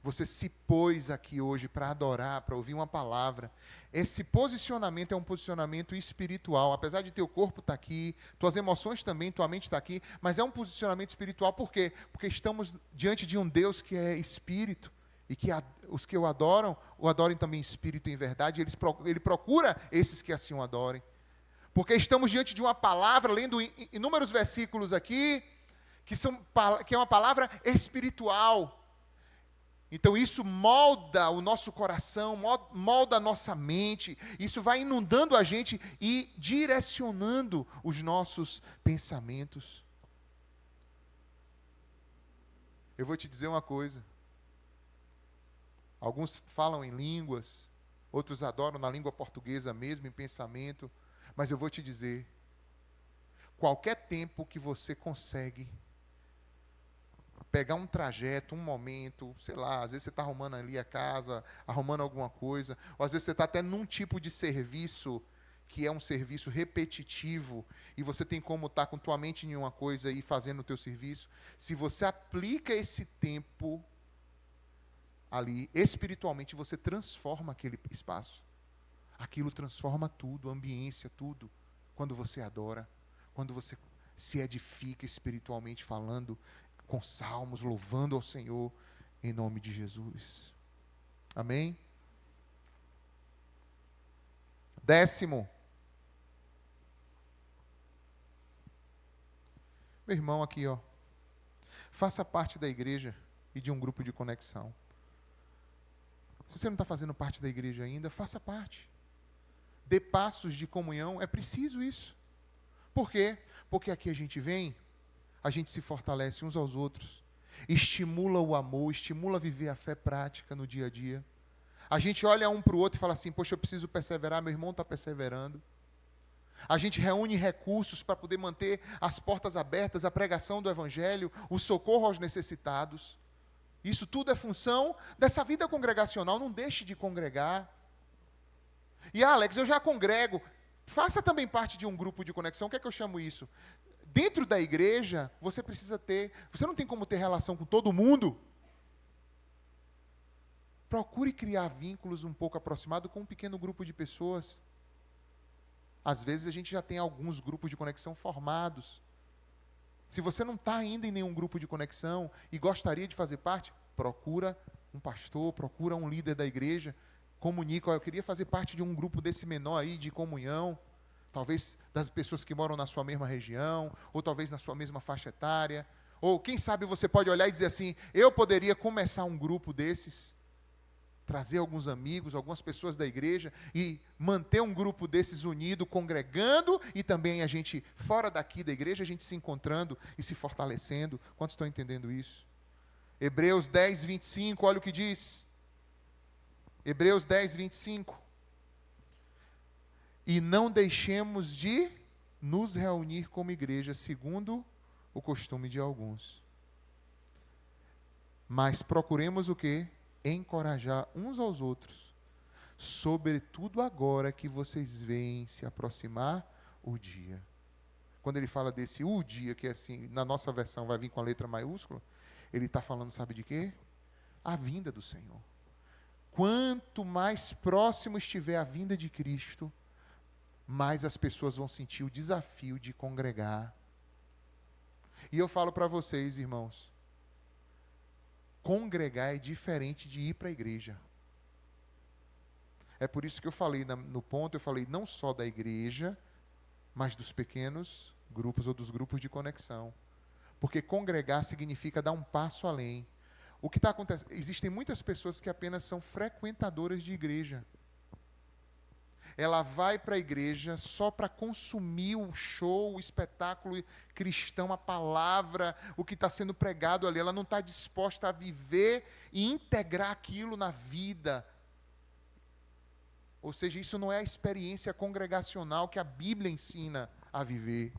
você se pôs aqui hoje para adorar, para ouvir uma palavra. Esse posicionamento é um posicionamento espiritual. Apesar de teu corpo estar aqui, tuas emoções também, tua mente está aqui, mas é um posicionamento espiritual. Por quê? Porque estamos diante de um Deus que é espírito, e que os que o adorem também em espírito e em verdade. Ele procura esses que assim o adorem. Porque estamos diante de uma palavra, lendo inúmeros versículos aqui, que é uma palavra espiritual. Então isso molda o nosso coração, molda a nossa mente, isso vai inundando a gente e direcionando os nossos pensamentos. Eu vou te dizer uma coisa. Alguns falam em línguas, outros adoram na língua portuguesa mesmo, em pensamento. Mas eu vou te dizer, qualquer tempo que você consegue pegar um trajeto, um momento, sei lá, às vezes você está arrumando ali a casa, arrumando alguma coisa, ou às vezes você está até num tipo de serviço que é um serviço repetitivo, e você tem como estar com tua mente em uma coisa e fazendo o teu serviço. Se você aplica esse tempo ali, espiritualmente, você transforma aquele espaço. Aquilo transforma tudo, a ambiência, tudo. Quando você adora, quando você se edifica espiritualmente falando, com salmos, louvando ao Senhor, em nome de Jesus. Amém? 10º. Meu irmão aqui, ó. Faça parte da igreja e de um grupo de conexão. Se você não está fazendo parte da igreja ainda, faça parte. Dê passos de comunhão, é preciso isso. Por quê? Porque aqui a gente vem, a gente se fortalece uns aos outros, estimula o amor, estimula a viver a fé prática no dia a dia. A gente olha um para o outro e fala assim, poxa, eu preciso perseverar, meu irmão está perseverando. A gente reúne recursos para poder manter as portas abertas, a pregação do Evangelho, o socorro aos necessitados. Isso tudo é função dessa vida congregacional, não deixe de congregar. E Alex, eu já congrego. Faça também parte de um grupo de conexão. O que é que eu chamo isso? Dentro da igreja, você precisa ter... Você não tem como ter relação com todo mundo. Procure criar vínculos um pouco aproximados com um pequeno grupo de pessoas. Às vezes a gente já tem alguns grupos de conexão formados. Se você não está ainda em nenhum grupo de conexão e gostaria de fazer parte, procura um pastor, procura um líder da igreja Comunique, ó, eu queria fazer parte de um grupo desse menor aí, de comunhão, talvez das pessoas que moram na sua mesma região, ou talvez na sua mesma faixa etária, ou quem sabe você pode olhar e dizer assim, eu poderia começar um grupo desses, trazer alguns amigos, algumas pessoas da igreja e manter um grupo desses unido, congregando, e também a gente, fora daqui da igreja, a gente se encontrando e se fortalecendo. Quantos estão entendendo isso? Hebreus 10, 25, olha o que diz. Hebreus 10, 25. E não deixemos de nos reunir como igreja, segundo o costume de alguns. Mas procuremos o quê? Encorajar uns aos outros, sobretudo agora que vocês veem se aproximar o dia. Quando ele fala desse o dia, que é assim, na nossa versão vai vir com a letra maiúscula, ele está falando, sabe de quê? A vinda do Senhor. Quanto mais próximo estiver a vinda de Cristo, mais as pessoas vão sentir o desafio de congregar. E eu falo para vocês, irmãos, congregar é diferente de ir para a igreja. É por isso que eu falei no ponto, eu falei não só da igreja, mas dos pequenos grupos ou dos grupos de conexão. Porque congregar significa dar um passo além. O que está acontecendo? Existem muitas pessoas que apenas são frequentadoras de igreja. Ela vai para a igreja só para consumir o show, o espetáculo cristão, a palavra, o que está sendo pregado ali. Ela não está disposta a viver e integrar aquilo na vida. Ou seja, isso não é a experiência congregacional que a Bíblia ensina a viver.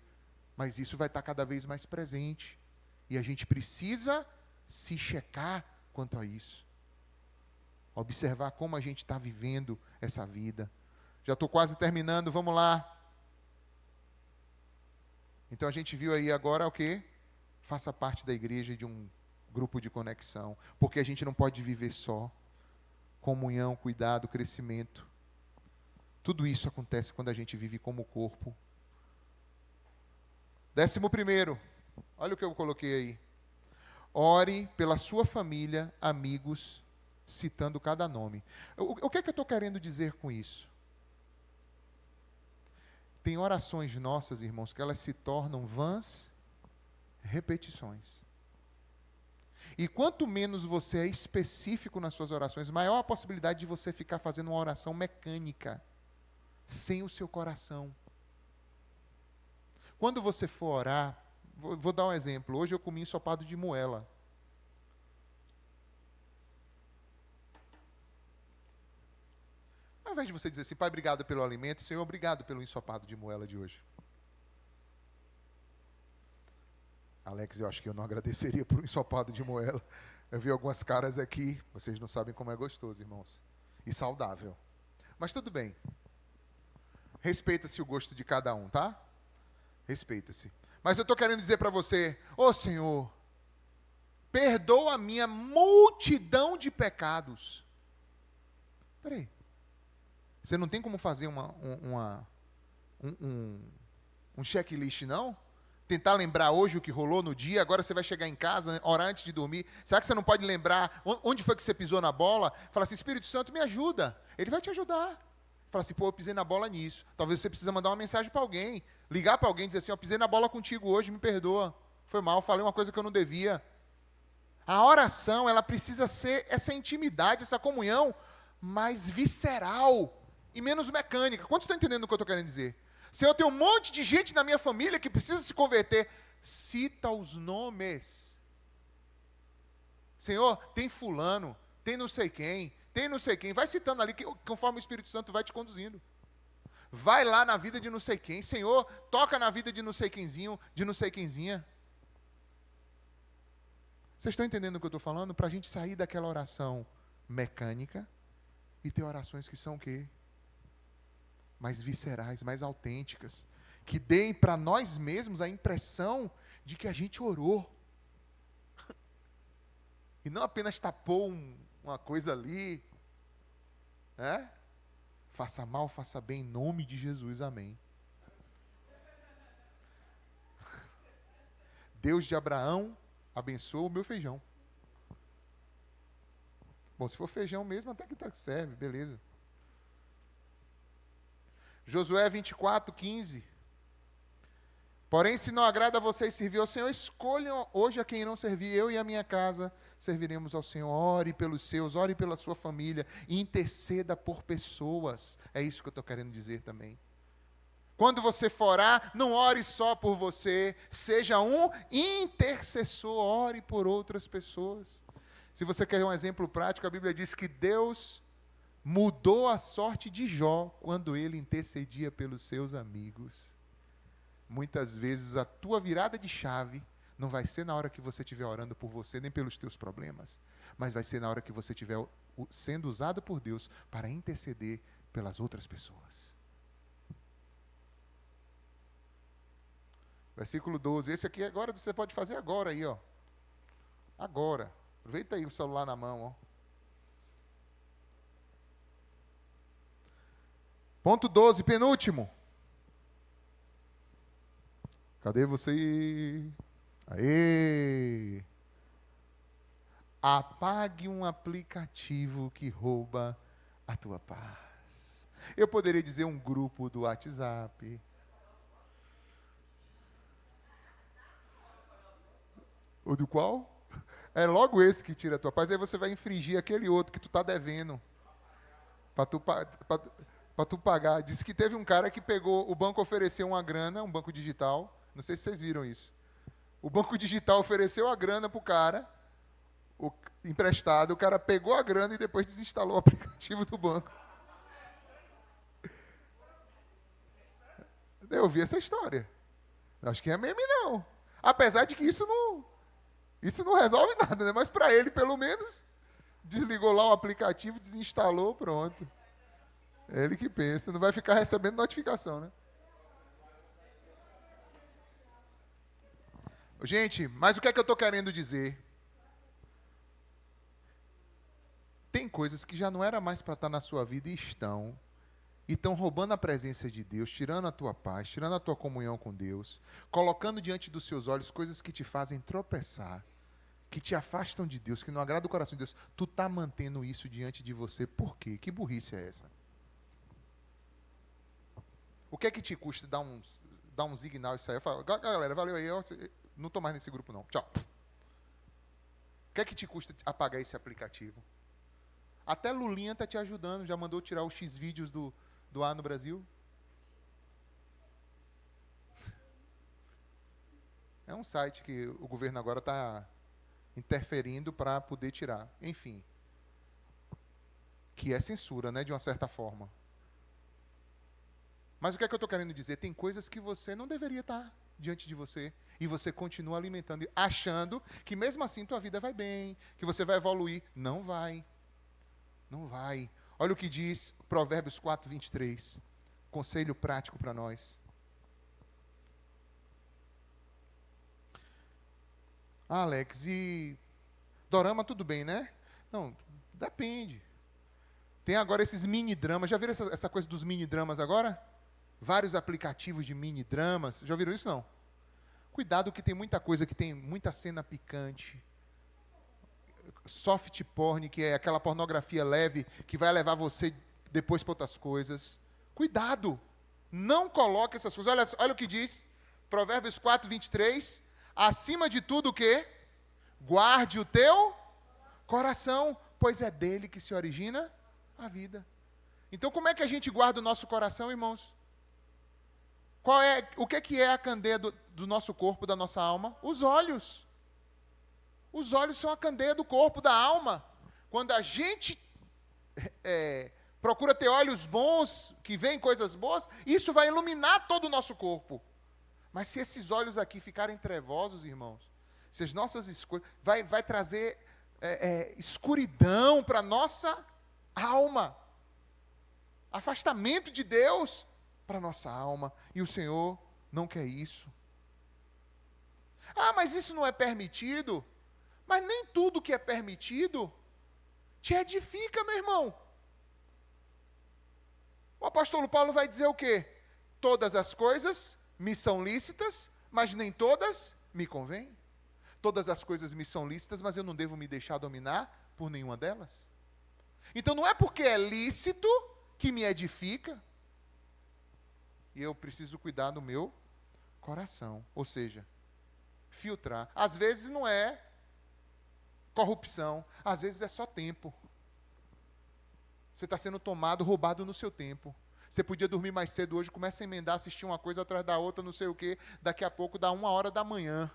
Mas isso vai estar cada vez mais presente. E a gente precisa se checar quanto a isso. Observar como a gente está vivendo essa vida. Já estou quase terminando, vamos lá. Então a gente viu aí agora o quê? Faça parte da igreja, de um grupo de conexão. Porque a gente não pode viver só. Comunhão, cuidado, crescimento. Tudo isso acontece quando a gente vive como corpo. 11º, olha o que eu coloquei aí. Ore pela sua família, amigos, citando cada nome. O que é que eu estou querendo dizer com isso? Tem orações nossas, irmãos, que elas se tornam vãs repetições. E quanto menos você é específico nas suas orações, maior a possibilidade de você ficar fazendo uma oração mecânica, sem o seu coração. Quando você for orar, vou dar um exemplo. Hoje eu comi ensopado de moela. Ao invés de você dizer assim, Pai, obrigado pelo alimento, Senhor, obrigado pelo ensopado de moela de hoje. Alex, eu acho que eu não agradeceria por um ensopado de moela. Eu vi algumas caras aqui, vocês não sabem como é gostoso, irmãos. E saudável. Mas tudo bem. Respeita-se o gosto de cada um, tá? Respeita-se. Mas eu estou querendo dizer para você, ô Senhor, perdoa a minha multidão de pecados. Espera aí. Você não tem como fazer um checklist, não? Tentar lembrar hoje o que rolou no dia, agora você vai chegar em casa, orar antes de dormir. Será que você não pode lembrar onde foi que você pisou na bola? Fala assim, Espírito Santo, me ajuda. Ele vai te ajudar. Fala assim, pô, eu pisei na bola nisso. Talvez você precise mandar uma mensagem para alguém. Ligar para alguém e dizer assim, ó, pisei na bola contigo hoje, me perdoa. Foi mal, falei uma coisa que eu não devia. A oração, ela precisa ser essa intimidade, essa comunhão mais visceral e menos mecânica. Quantos estão entendendo o que eu estou querendo dizer? Se eu tenho um monte de gente na minha família que precisa se converter, cita os nomes. Senhor, tem fulano, tem não sei quem, vai citando ali, conforme o Espírito Santo vai te conduzindo. Vai lá na vida de não sei quem, Senhor, toca na vida de não sei quemzinho, de não sei quemzinha. Vocês estão entendendo o que eu estou falando? Para a gente sair daquela oração mecânica e ter orações que são o quê? Mais viscerais, mais autênticas, que deem para nós mesmos a impressão de que a gente orou. E não apenas tapou uma coisa ali, né? Faça mal, faça bem, em nome de Jesus, amém. Deus de Abraão, abençoa o meu feijão. Bom, se for feijão mesmo, até que serve, beleza. Josué 24:15. Porém, se não agrada a vocês servir ao Senhor, escolham hoje a quem irão servir. Eu e a minha casa serviremos ao Senhor. Ore pelos seus, ore pela sua família. Interceda por pessoas. É isso que eu estou querendo dizer também. Quando você for orar, não ore só por você. Seja um intercessor. Ore por outras pessoas. Se você quer um exemplo prático, a Bíblia diz que Deus mudou a sorte de Jó quando ele intercedia pelos seus amigos. Muitas vezes a tua virada de chave não vai ser na hora que você estiver orando por você, nem pelos teus problemas, mas vai ser na hora que você estiver sendo usado por Deus para interceder pelas outras pessoas. Versículo 12. Esse aqui agora você pode fazer agora aí, ó. Agora. Aproveita aí o celular na mão, ó. Ponto 12, penúltimo. Cadê você? Aê! Apague um aplicativo que rouba a tua paz. Eu poderia dizer um grupo do WhatsApp. O do qual? É logo esse que tira a tua paz. Aí você vai infringir aquele outro que tu está devendo. Para tu pagar. Disse que teve um cara que pegou, o banco ofereceu uma grana, um banco digital. Não sei se vocês viram isso. O banco digital ofereceu a grana para o cara, emprestado. O cara pegou a grana e depois desinstalou o aplicativo do banco. Eu vi essa história. Acho que é meme, não. Apesar de que isso não resolve nada, né? Mas para ele, pelo menos, desligou lá o aplicativo, desinstalou, pronto. É ele que pensa. Não vai ficar recebendo notificação, né? Gente, mas o que é que eu estou querendo dizer? Tem coisas que já não era mais para estar na sua vida e estão roubando a presença de Deus, tirando a tua paz, tirando a tua comunhão com Deus, colocando diante dos seus olhos coisas que te fazem tropeçar, que te afastam de Deus, que não agradam o coração de Deus. Tu está mantendo isso diante de você, por quê? Que burrice é essa? O que é que te custa dar um signal e sair? Eu falo, galera, valeu aí, não estou mais nesse grupo não, tchau. O que é que te custa apagar esse aplicativo? Até Lulinha está te ajudando, já mandou tirar os X-Vídeos do ar no Brasil. É um site que o governo agora está interferindo para poder tirar. Enfim. Que é censura, né, de uma certa forma. Mas o que é que eu estou querendo dizer? Tem coisas que você não deveria estar diante de você. E você continua alimentando, achando que mesmo assim tua vida vai bem, que você vai evoluir. Não vai. Não vai. Olha o que diz Provérbios 4:23. Conselho prático para nós. Alex, e dorama tudo bem, né? Não, depende. Tem agora esses mini-dramas. Já viram essa coisa dos mini-dramas agora? Vários aplicativos de mini-dramas. Já viram isso, não? Cuidado que tem muita coisa, que tem muita cena picante. Soft porn, que é aquela pornografia leve, que vai levar você depois para outras coisas. Cuidado. Não coloque essas coisas. Olha o que diz. Provérbios 4:23. Acima de tudo o quê? Guarde o teu coração, pois é dele que se origina a vida. Então, como é que a gente guarda o nosso coração, irmãos? O que é a candeia do nosso corpo, da nossa alma? Os olhos. Os olhos são a candeia do corpo, da alma. Quando a gente procura ter olhos bons, que veem coisas boas, isso vai iluminar todo o nosso corpo. Mas se esses olhos aqui ficarem trevosos, irmãos, se as nossas escolhas, vai trazer escuridão para a nossa alma. Afastamento de Deus para a nossa alma. E o Senhor não quer isso. Ah, mas isso não é permitido. Mas nem tudo que é permitido te edifica, meu irmão. O apóstolo Paulo vai dizer o quê? Todas as coisas me são lícitas, mas nem todas me convêm. Todas as coisas me são lícitas, mas eu não devo me deixar dominar por nenhuma delas. Então não é porque é lícito que me edifica. e eu preciso cuidar do meu coração. Ou seja, filtrar. Às vezes não é corrupção, às vezes é só tempo. Você está sendo tomado, roubado no seu tempo. Você podia dormir mais cedo hoje, começa a emendar, assistir uma coisa atrás da outra, não sei o quê. Daqui a pouco dá 1h da manhã.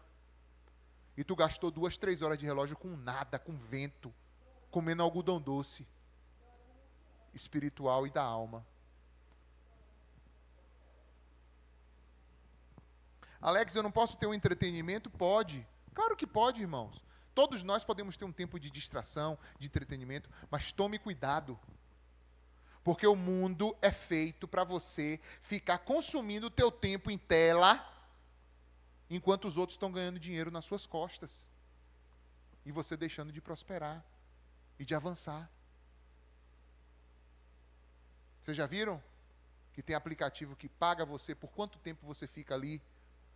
E tu gastou 2, 3 horas de relógio com nada, com vento, comendo algodão doce, espiritual e da alma. Alex, eu não posso ter um entretenimento? Pode. Claro que pode, irmãos. Todos nós podemos ter um tempo de distração, de entretenimento, mas tome cuidado. Porque o mundo é feito para você ficar consumindo o teu tempo em tela, enquanto os outros estão ganhando dinheiro nas suas costas. E você deixando de prosperar e de avançar. Vocês já viram que tem aplicativo que paga você por quanto tempo você fica ali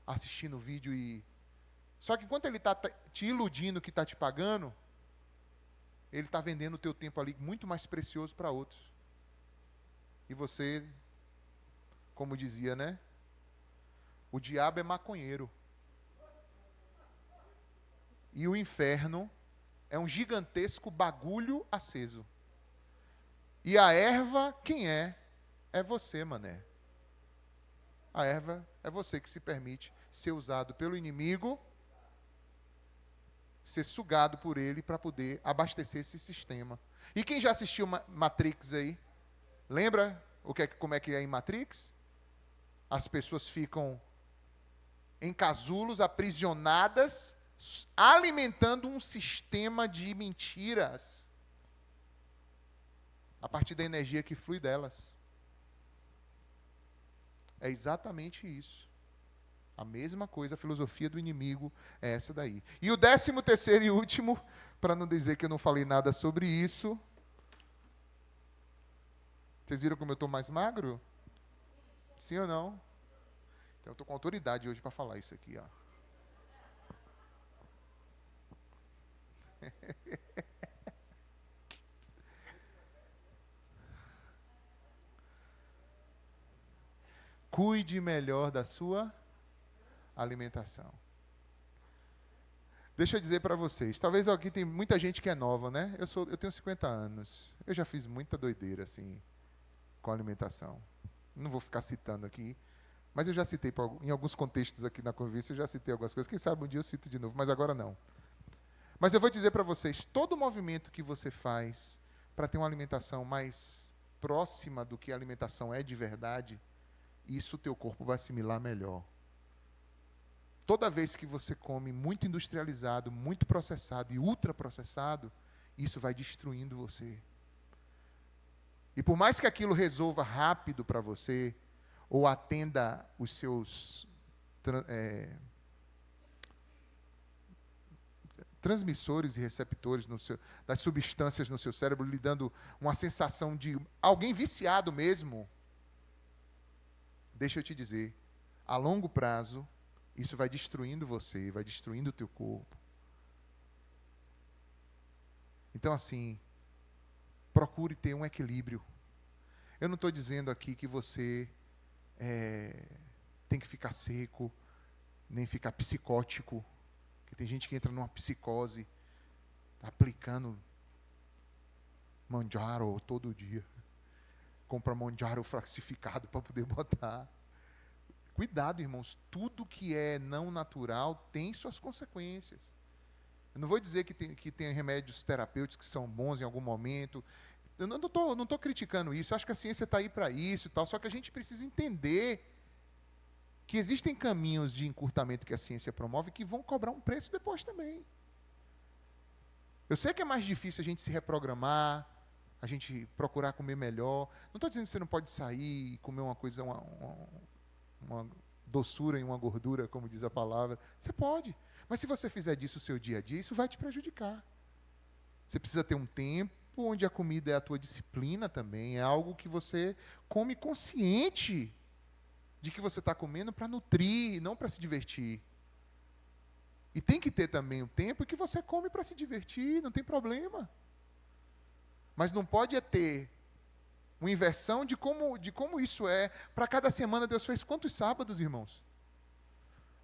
assistindo o vídeo e... Só que enquanto ele está te iludindo que está te pagando, ele está vendendo o teu tempo ali muito mais precioso para outros. E você, como dizia, né? O diabo é maconheiro. E o inferno é um gigantesco bagulho aceso. E a erva, quem é? É você, mané. A erva é você que se permite ser usado pelo inimigo, ser sugado por ele para poder abastecer esse sistema. E quem já assistiu Matrix aí? Lembra como é que é em Matrix? As pessoas ficam em casulos, aprisionadas, alimentando um sistema de mentiras a partir da energia que flui delas. É exatamente isso. A mesma coisa, a filosofia do inimigo é essa daí. E o 13º e último, para não dizer que eu não falei nada sobre isso. Vocês viram como eu estou mais magro? Sim ou não? Então eu estou com autoridade hoje para falar isso aqui, ó. Cuide melhor da sua alimentação. Deixa eu dizer para vocês, talvez aqui tem muita gente que é nova, né? Eu tenho 50 anos. Eu já fiz muita doideira assim com a alimentação. Não vou ficar citando aqui, mas eu já citei em alguns contextos aqui na convivência, eu já citei algumas coisas. Quem sabe um dia eu cito de novo, mas agora não. Mas eu vou dizer para vocês, todo movimento que você faz para ter uma alimentação mais próxima do que a alimentação é de verdade, isso o teu corpo vai assimilar melhor. Toda vez que você come muito industrializado, muito processado e ultraprocessado, isso vai destruindo você. E por mais que aquilo resolva rápido para você, ou atenda os seus transmissores e receptores das substâncias no seu cérebro, lhe dando uma sensação de alguém viciado mesmo, deixa eu te dizer, a longo prazo, isso vai destruindo você, vai destruindo o teu corpo. Então, assim, procure ter um equilíbrio. Eu não estou dizendo aqui que você tem que ficar seco, nem ficar psicótico. Porque tem gente que entra numa psicose, tá aplicando Mounjaro todo dia. Compra Mounjaro fractificado para poder botar. Cuidado, irmãos. Tudo que é não natural tem suas consequências. Eu não vou dizer que tem remédios terapêuticos que são bons em algum momento. Eu não estou criticando isso. Eu acho que a ciência está aí para isso e tal. Só que a gente precisa entender que existem caminhos de encurtamento que a ciência promove que vão cobrar um preço depois também. Eu sei que é mais difícil a gente se reprogramar, a gente procurar comer melhor. Não estou dizendo que você não pode sair e comer uma coisa, uma doçura e uma gordura, como diz a palavra. Você pode. Mas se você fizer disso o seu dia a dia, isso vai te prejudicar. Você precisa ter um tempo onde a comida é a tua disciplina também. É algo que você come consciente de que você está comendo para nutrir, não para se divertir. E tem que ter também o tempo que você come para se divertir, não tem problema. Mas não pode ter uma inversão de como isso é. Para cada semana Deus fez quantos sábados, irmãos?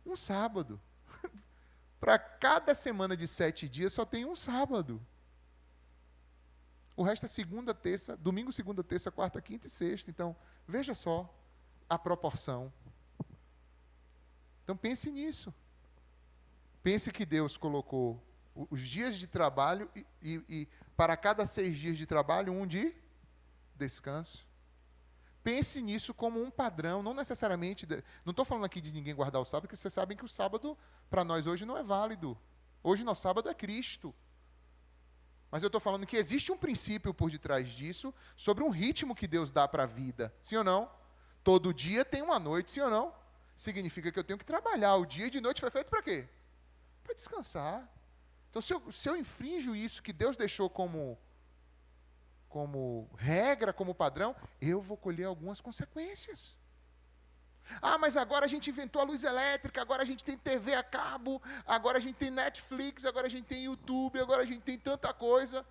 Um sábado. Para cada semana de 7 dias só tem um sábado. O resto é segunda, terça, domingo, segunda, terça, quarta, quinta e sexta. Então, veja só a proporção. Então pense nisso. Pense que Deus colocou os dias de trabalho e para cada 6 dias de trabalho, um de descanso. Pense nisso como um padrão, não necessariamente... Não estou falando aqui de ninguém guardar o sábado, porque vocês sabem que o sábado, para nós hoje, não é válido. Hoje, nosso sábado é Cristo. Mas eu estou falando que existe um princípio por detrás disso, sobre um ritmo que Deus dá para a vida. Sim ou não? Todo dia tem uma noite, sim ou não? Significa que eu tenho que trabalhar. O dia e de noite foi feito para quê? Para descansar. Então, se eu infringo isso que Deus deixou como regra, como padrão, eu vou colher algumas consequências. Ah, mas agora a gente inventou a luz elétrica, agora a gente tem TV a cabo, agora a gente tem Netflix, agora a gente tem YouTube, agora a gente tem tanta coisa.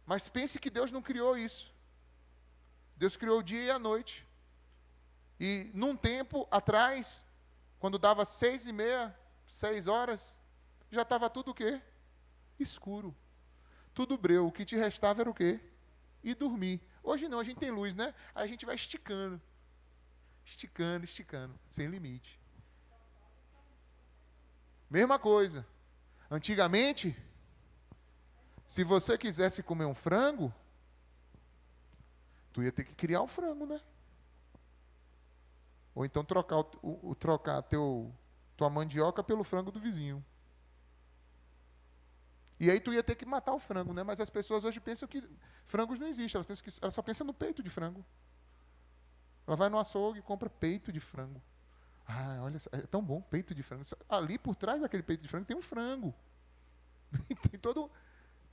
Mas pense que Deus não criou isso. Deus criou o dia e a noite. E num tempo atrás, quando dava 6:30, 6 horas, já estava tudo o quê? Escuro. Tudo breu. O que te restava era o quê? E dormir. Hoje não, a gente tem luz, né? Aí a gente vai esticando. Esticando, esticando. Sem limite. Mesma coisa. Antigamente, se você quisesse comer um frango, tu ia ter que criar o frango, né? Ou então trocar tua mandioca pelo frango do vizinho. E aí tu ia ter que matar o frango, né? Mas as pessoas hoje pensam que frangos não existem. Elas só pensam no peito de frango. Ela vai no açougue e compra peito de frango. Ah, olha, é tão bom, peito de frango. Ali por trás daquele peito de frango tem um frango. Tem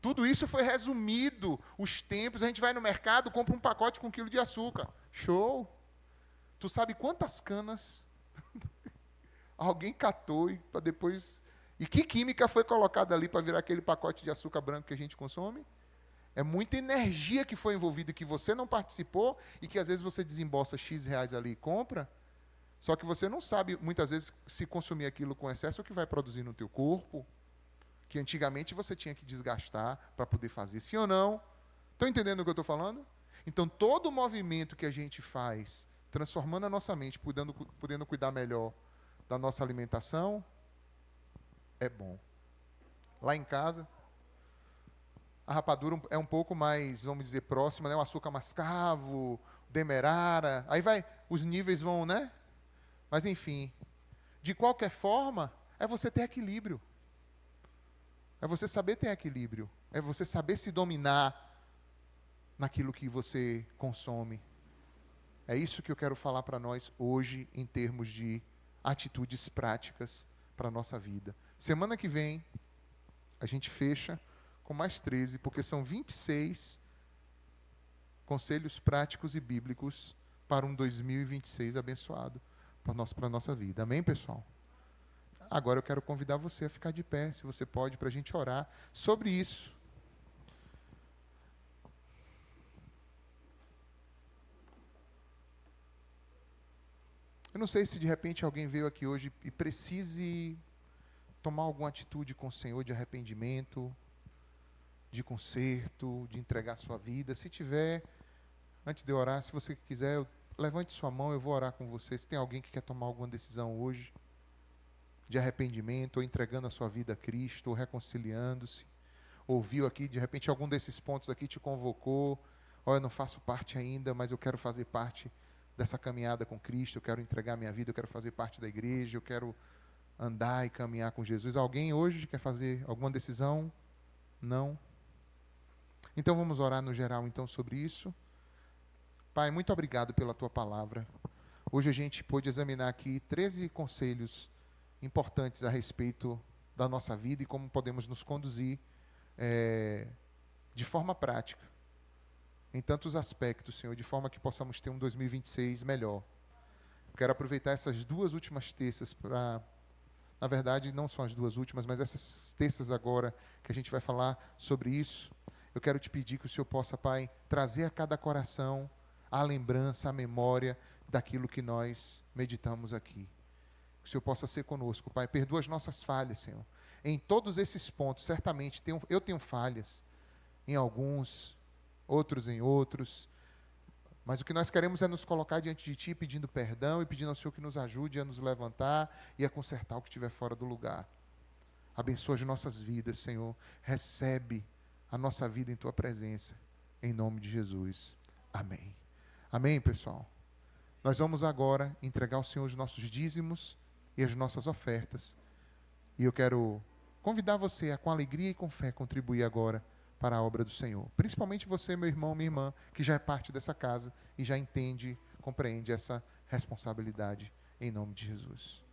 tudo isso foi resumido. Os tempos, a gente vai no mercado, compra um pacote com 1 quilo de açúcar. Show! Tu sabe quantas canas alguém catou e para depois... E que química foi colocada ali para virar aquele pacote de açúcar branco que a gente consome? É muita energia que foi envolvida, que você não participou e que às vezes você desembolsa X reais ali e compra, só que você não sabe, muitas vezes, se consumir aquilo com excesso, o que vai produzir no teu corpo, que antigamente você tinha que desgastar para poder fazer. Sim ou não? Estão entendendo o que eu estou falando? Então, todo o movimento que a gente faz, transformando a nossa mente, podendo cuidar melhor da nossa alimentação, é bom. Lá em casa, a rapadura é um pouco mais, vamos dizer, próxima, né? O açúcar mascavo, demerara, aí vai, os níveis vão, né? Mas enfim, de qualquer forma, é você ter equilíbrio. É você saber ter equilíbrio. É você saber se dominar naquilo que você consome. É isso que eu quero falar para nós hoje, em termos de atitudes práticas para a nossa vida. Semana que vem, a gente fecha com mais 13, porque são 26 conselhos práticos e bíblicos para um 2026 abençoado para a nossa vida. Amém, pessoal? Agora eu quero convidar você a ficar de pé, se você pode, para a gente orar sobre isso. Eu não sei se de repente alguém veio aqui hoje e precise tomar alguma atitude com o Senhor de arrependimento, de conserto, de entregar a sua vida. Se tiver, antes de eu orar, se você quiser, levante sua mão, eu vou orar com você. Se tem alguém que quer tomar alguma decisão hoje, de arrependimento, ou entregando a sua vida a Cristo, ou reconciliando-se, ouviu aqui, de repente algum desses pontos aqui te convocou, olha, eu não faço parte ainda, mas eu quero fazer parte dessa caminhada com Cristo, eu quero entregar minha vida, eu quero fazer parte da igreja, eu quero andar e caminhar com Jesus. Alguém hoje quer fazer alguma decisão? Não? Então vamos orar no geral então sobre isso. Pai, muito obrigado pela tua palavra. Hoje a gente pôde examinar aqui 13 conselhos importantes a respeito da nossa vida e como podemos nos conduzir de forma prática, em tantos aspectos, Senhor, de forma que possamos ter um 2026 melhor. Quero aproveitar essas 2 últimas terças para, na verdade, não são as 2 últimas, mas essas terças agora que a gente vai falar sobre isso, eu quero te pedir que o Senhor possa, Pai, trazer a cada coração a lembrança, a memória daquilo que nós meditamos aqui. Que o Senhor possa ser conosco, Pai. Perdoa as nossas falhas, Senhor. Em todos esses pontos, certamente, eu tenho falhas. Em alguns, outros em outros. Mas o que nós queremos é nos colocar diante de Ti, pedindo perdão e pedindo ao Senhor que nos ajude a nos levantar e a consertar o que estiver fora do lugar. Abençoa as nossas vidas, Senhor. Recebe a nossa vida em Tua presença. Em nome de Jesus. Amém. Amém, pessoal? Nós vamos agora entregar ao Senhor os nossos dízimos e as nossas ofertas. E eu quero convidar você a, com alegria e com fé, contribuir agora para a obra do Senhor. Principalmente você, meu irmão, minha irmã, que já é parte dessa casa e já entende, compreende essa responsabilidade, em nome de Jesus.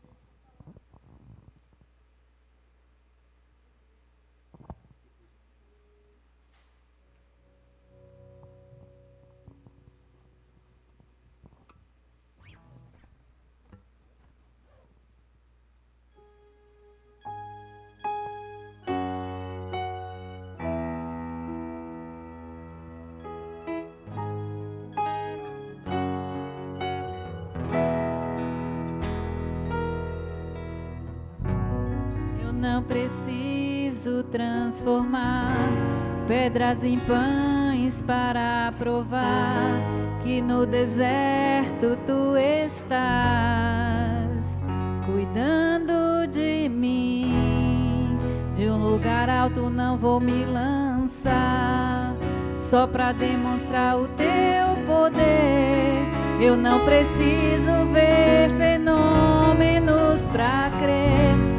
Não preciso transformar pedras em pães para provar que no deserto tu estás cuidando de mim. De um lugar alto não vou me lançar só para demonstrar o teu poder. Eu não preciso ver fenômenos para crer